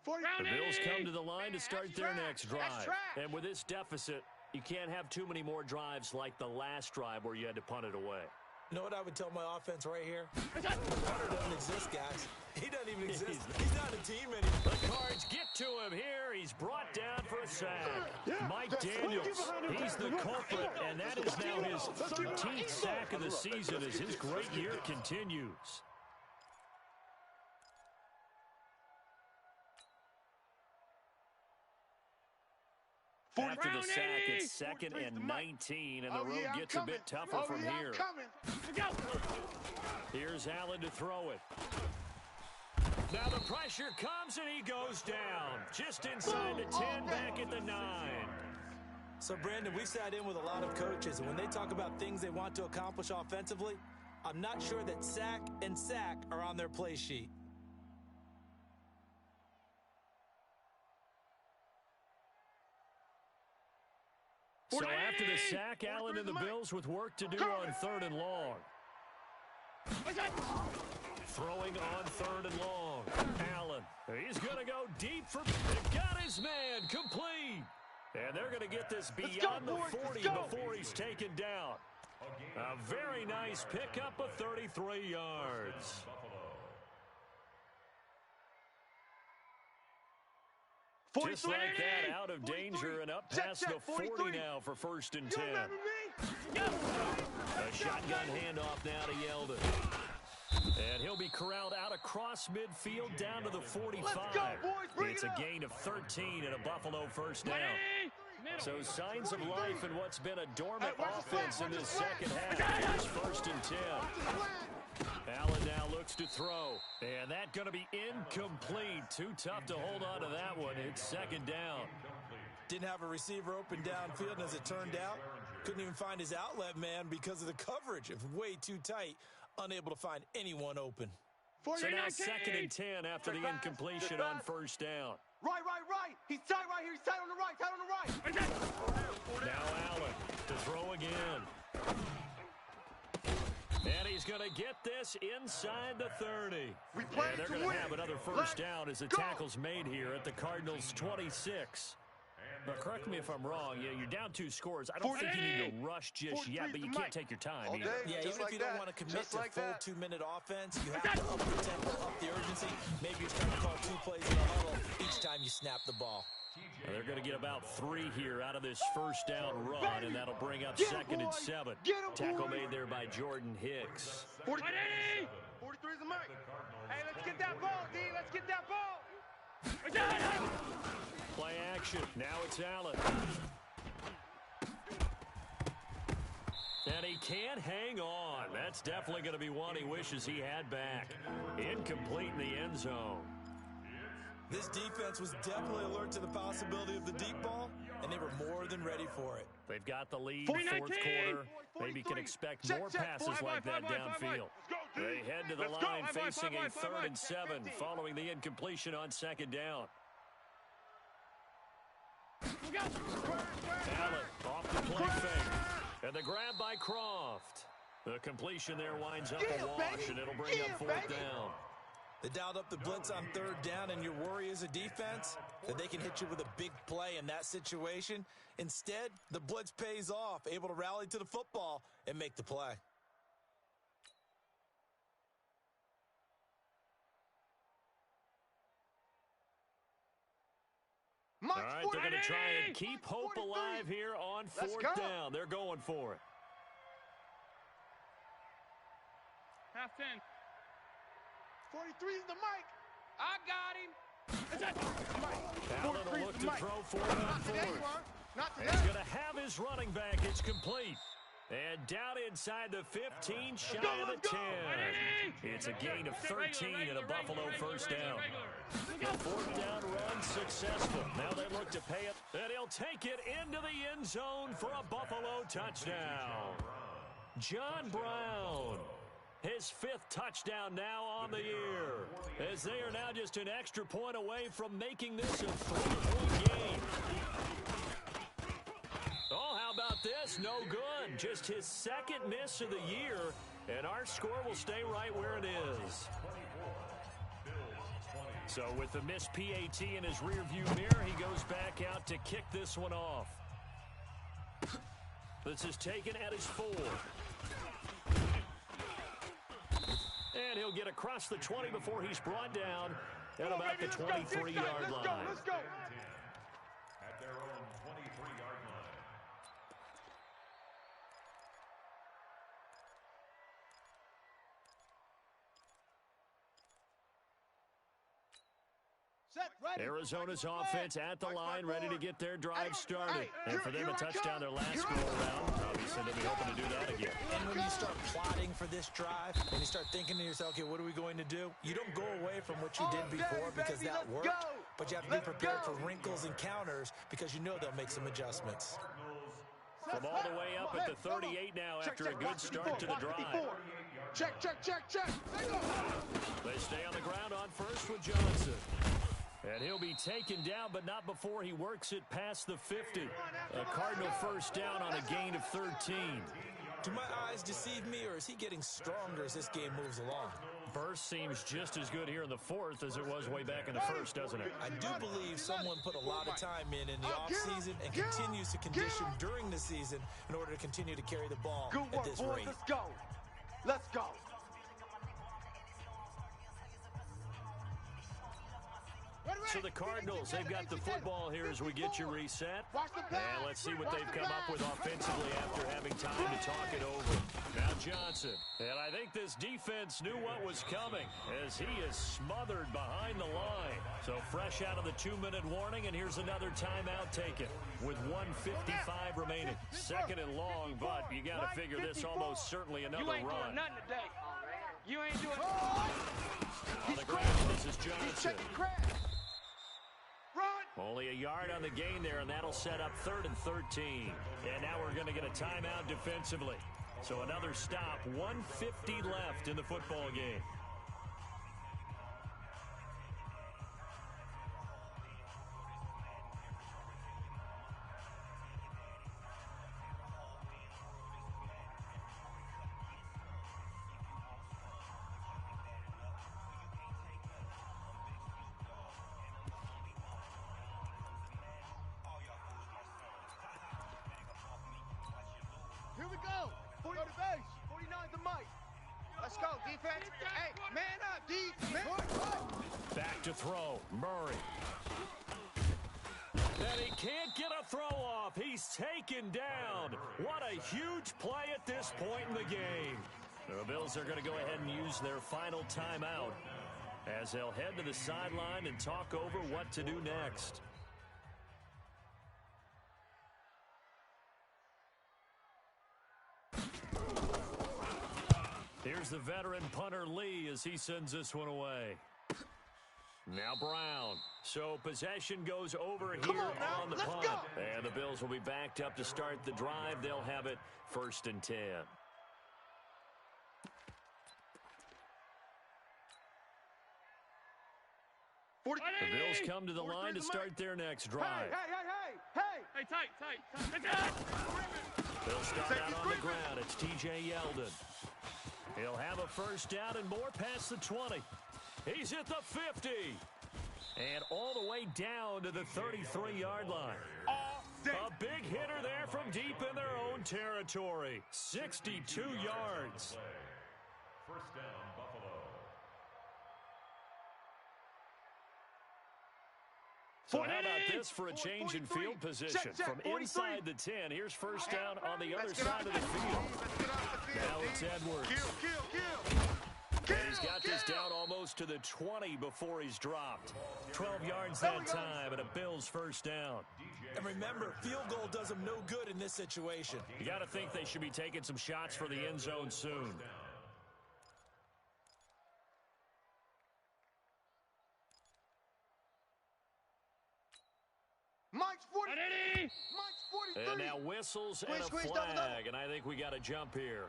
The Bills come to the line to start their next drive. And with this deficit, you can't have too many more drives like the last drive where you had to punt it away. You know what I would tell my offense right here? The punter doesn't exist, guys. He doesn't even exist. He's not a team anymore. The Cards get to him here. He's brought down for a sack. Mike Daniels, he's the culprit, and that is now his 13th sack of the season as his great year continues. After the sack, it's 2nd and 19, and the road gets a bit tougher from here. Here's Allen to throw it. Now the pressure comes, and he goes down. Just inside the 10, back at the 9. So, Brandon, we sat in with a lot of coaches, and when they talk about things they want to accomplish offensively, I'm not sure that sack and sack are on their play sheet. So after the sack, Allen and the Bills with work to do on 3rd and long. Throwing on 3rd and long. Allen, he's going to go deep for... Got his man, complete. And they're going to get this beyond the 40 before he's taken down. A very nice pickup of 33 yards. Just like that, out of danger and up past the 40 now for 1st and 10. A shotgun handoff now to Yeldon. And he'll be corralled out across midfield down to the 45. It's a gain of 13 and a Buffalo first down. So signs of life in what's been a dormant offense in this second half. Here's 1st and 10. Allen now looks to throw. And that's going to be incomplete. Too tough to hold on to that one. It's 2nd down. Didn't have a receiver open downfield, and as it turned out, couldn't even find his outlet man because of the coverage. It was way too tight, unable to find anyone open. So now 2nd and 10 after the incompletion on 1st down. Right. He's tight right here. He's tight on the right. Now Allen to throw again. And he's going to get this inside the 30. And they're going to have another first down as the tackle's made here at the Cardinals' 26. Now, correct me if I'm wrong. Yeah, you're down 2 scores. I don't think you need to rush just yet, but you can't take your time either. Yeah, even if you don't want to commit to full 2-minute offense, you have to up the tempo, up the urgency. Maybe you're trying to call 2 plays in a huddle each time you snap the ball. Well, they're going to get about 3 here out of this first down run, and that'll bring up 2nd and 7. Tackle made there by Jordan Hicks. 43 is the mic. Hey, let's get that ball, D. Let's get that ball. Play action. Now it's Allen. And he can't hang on. That's definitely going to be one he wishes he had back. Incomplete in the end zone. This defense was definitely alert to the possibility of the deep ball, and they were more than ready for it. They've got the lead, fourth quarter. Maybe can expect more passes like that downfield. They head to the line facing a 3rd and 7 following the incompletion on 2nd down. Allen off the play fake. And the grab by Croft. The completion there winds up a wash, and it'll bring up 4th down. They dialed up the blitz on 3rd down, and your worry as a defense that they can hit you with a big play in that situation. Instead, the blitz pays off, able to rally to the football and make the play. All right, they're going to try and keep hope alive here on 4th down. They're going for it. Half 10. 43 is the mic. I got him. Allen will look to throw for it on 4th. Not today. He's going to have his running back. It's complete. And down inside the 15, shy of the 10. It's a gain of 13 and a Buffalo 1st down. The 4th down run successful. Now they look to pay it, and he'll take it into the end zone for a Buffalo touchdown. John Brown, his 5th touchdown now on the year, as they are now just an extra point away from making this a 3-point game. Oh, how about this? No good. Just his 2nd miss of the year, and our score will stay right where it is. So with the missed PAT in his rearview mirror, he goes back out to kick this one off. This is taken at his 4. And he'll get across the 20 before he's brought down at about the 23-yard line. Let's go. At their own 23-yard line. Set, ready. Arizona's offense at the line, ready to get their drive started. And for them, a touchdown their last go-around. Obviously, they'll be hoping to do that again. And when you start plotting for this drive, and you start thinking to yourself, okay, what are we going to do? You don't go away from what you did before because that worked, but you have to be prepared for wrinkles and counters because you know they'll make some adjustments. From all the way up at the 38 now after a good start to the drive. Check. They stay on the ground on first with Johnson. And he'll be taken down, but not before he works it past the 50. A Cardinal 1st down on a gain of 13. Do my eyes deceive me, or is he getting stronger as this game moves along? Burst seems just as good here in the 4th as it was way back in the 1st, doesn't it? I do believe someone put a lot of time in the offseason and continues to condition during the season in order to continue to carry the ball at this rate. Let's go. Let's go. So the Cardinals, they've got the football here as we get you reset. And let's see what they've come up with offensively after having time to talk it over. Now Johnson. And I think this defense knew what was coming as he is smothered behind the line. So fresh out of the 2-minute warning, and here's another timeout taken with 1:55 remaining. 2nd and long, but you got to figure this almost certainly another You ain't run. doing nothing today. You ain't doing On the ground, this is Johnson. Only a yard on the gain there, and that'll set up 3rd and 13. And now we're going to get a timeout defensively. So another stop, 1:50 left in the football game. Here we go. 40 to base. 49 the mic. Let's go, defense. Hey, man up, D. Back to throw. Murray. And he can't get a throw off. He's taken down. What a huge play at this point in the game. The Bills are going to go ahead and use their final timeout as they'll head to the sideline and talk over what to do next. Here's the veteran punter Lee as he sends this one away. Now Brown. So possession goes over Come here on now, on the let's punt. go. And the Bills will be backed up to start the drive. They'll have it 1st and 10. The Bills come to the line to start their next drive. Hey! Tight. They'll start out on the ground. It's T.J. Yeldon. He'll have a first down and more past the 20. He's at the 50. And all the way down to the 33-yard line. A big hitter there from deep in their own territory. 62 yards. First down, Buffalo. So how about this for a change in field position? From inside the 10, here's first down on the other side of the field. Now it's Edwards. And he's got this down almost to the 20 before he's dropped. 12 yards that time and a Bills first down. And remember, field goal does them no good in this situation. You got to think they should be taking some shots for the end zone soon. Mike's 40. Ready? Mike's 43. And now whistles and a flag, and I think we got to jump here.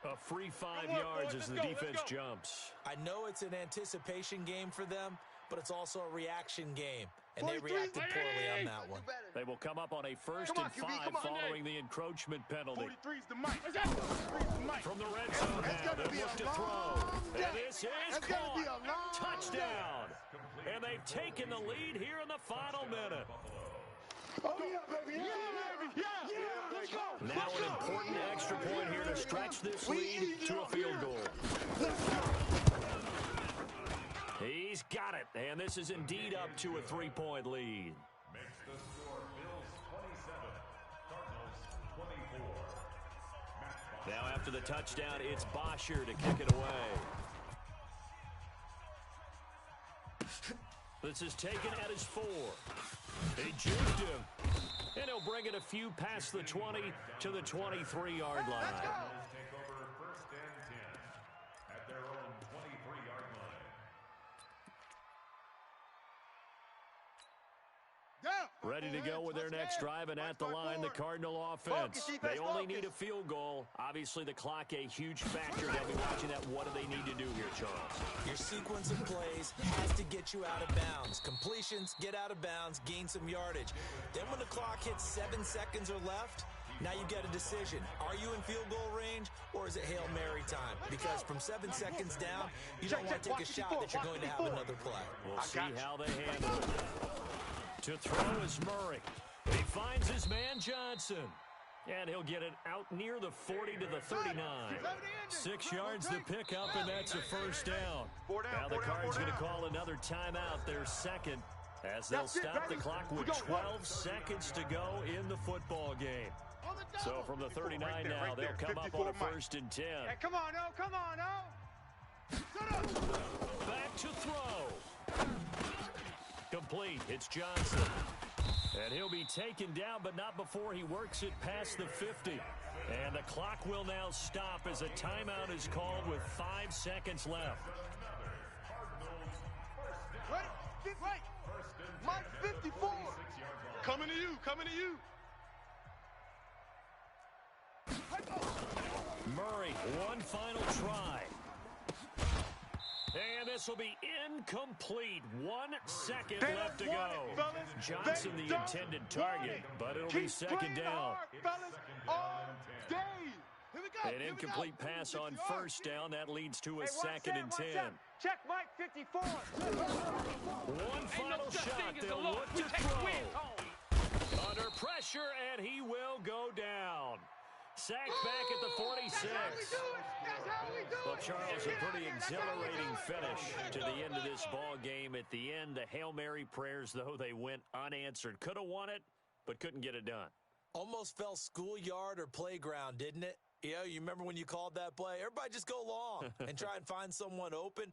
A free 5 yards as the defense jumps. I know it's an anticipation game for them, but it's also a reaction game, and they reacted poorly on that one. They will come up on a 1st and 5 following the encroachment penalty. 43's the Mike. 43's the Mike. From the red zone now, they'll look to throw. And this is caught. Touchdown. And they've taken the lead here in the final minute. Oh, yeah, baby. Yeah, baby. Yeah. Let's go. Now an important extra point here to stretch this lead to a field goal. He's got it, and this is indeed up to a 3-point lead. Makes the score Bills 27, Cardinals 24. Now after the touchdown, it's Bosher to kick it away. This is taken at his 4. They juked him. And he'll bring it a few past the 20 to the 23-yard line. Cardinals take over 1st and 10 at their own 23-yard line. Ready to go with their next drive, and at the line, the Cardinal offense. They only need a field goal. Obviously, the clock a huge factor. They'll be watching that. What do they need to do here, Charles? Your sequence of plays has to get you out of bounds. Completions, get out of bounds, gain some yardage. Then when the clock hits 7 seconds or left, now you get a decision. Are you in field goal range, or is it Hail Mary time? Because from 7 seconds down, you don't want to take a shot that you're going to have another play. We'll see how they handle it. To throw is Murray. He finds his man Johnson. And he'll get it out near the 40 to the 39. 6 yards to pick up, and that's a first down. Now the Cards going to call another timeout, their second, as they'll stop the clock with 12 seconds to go in the football game. So from the 39 now, they'll come up on a 1st and 10. Hey, come on, oh. Back to throw. Complete. It's Johnson. And he'll be taken down, but not before he works it past the 50. And the clock will now stop as a timeout is called with 5 seconds left. Right. Mike 54. Coming to you. Murray, one final try. And this will be incomplete. 1 second left to go. Johnson the intended target, but it'll be second down. An incomplete pass on first down. That leads to a 2nd and 10. Check Mike 54. One final shot. They'll look to throw. Under pressure, and he will go down. Sacked back at the 46. Well, Charles, a pretty exhilarating finish to the end of this ball game. At the end, the Hail Mary prayers, though, they went unanswered. Could have won it, but couldn't get it done. Almost felt schoolyard or playground, didn't it? You remember when you called that play? Everybody just go long and try and find someone open.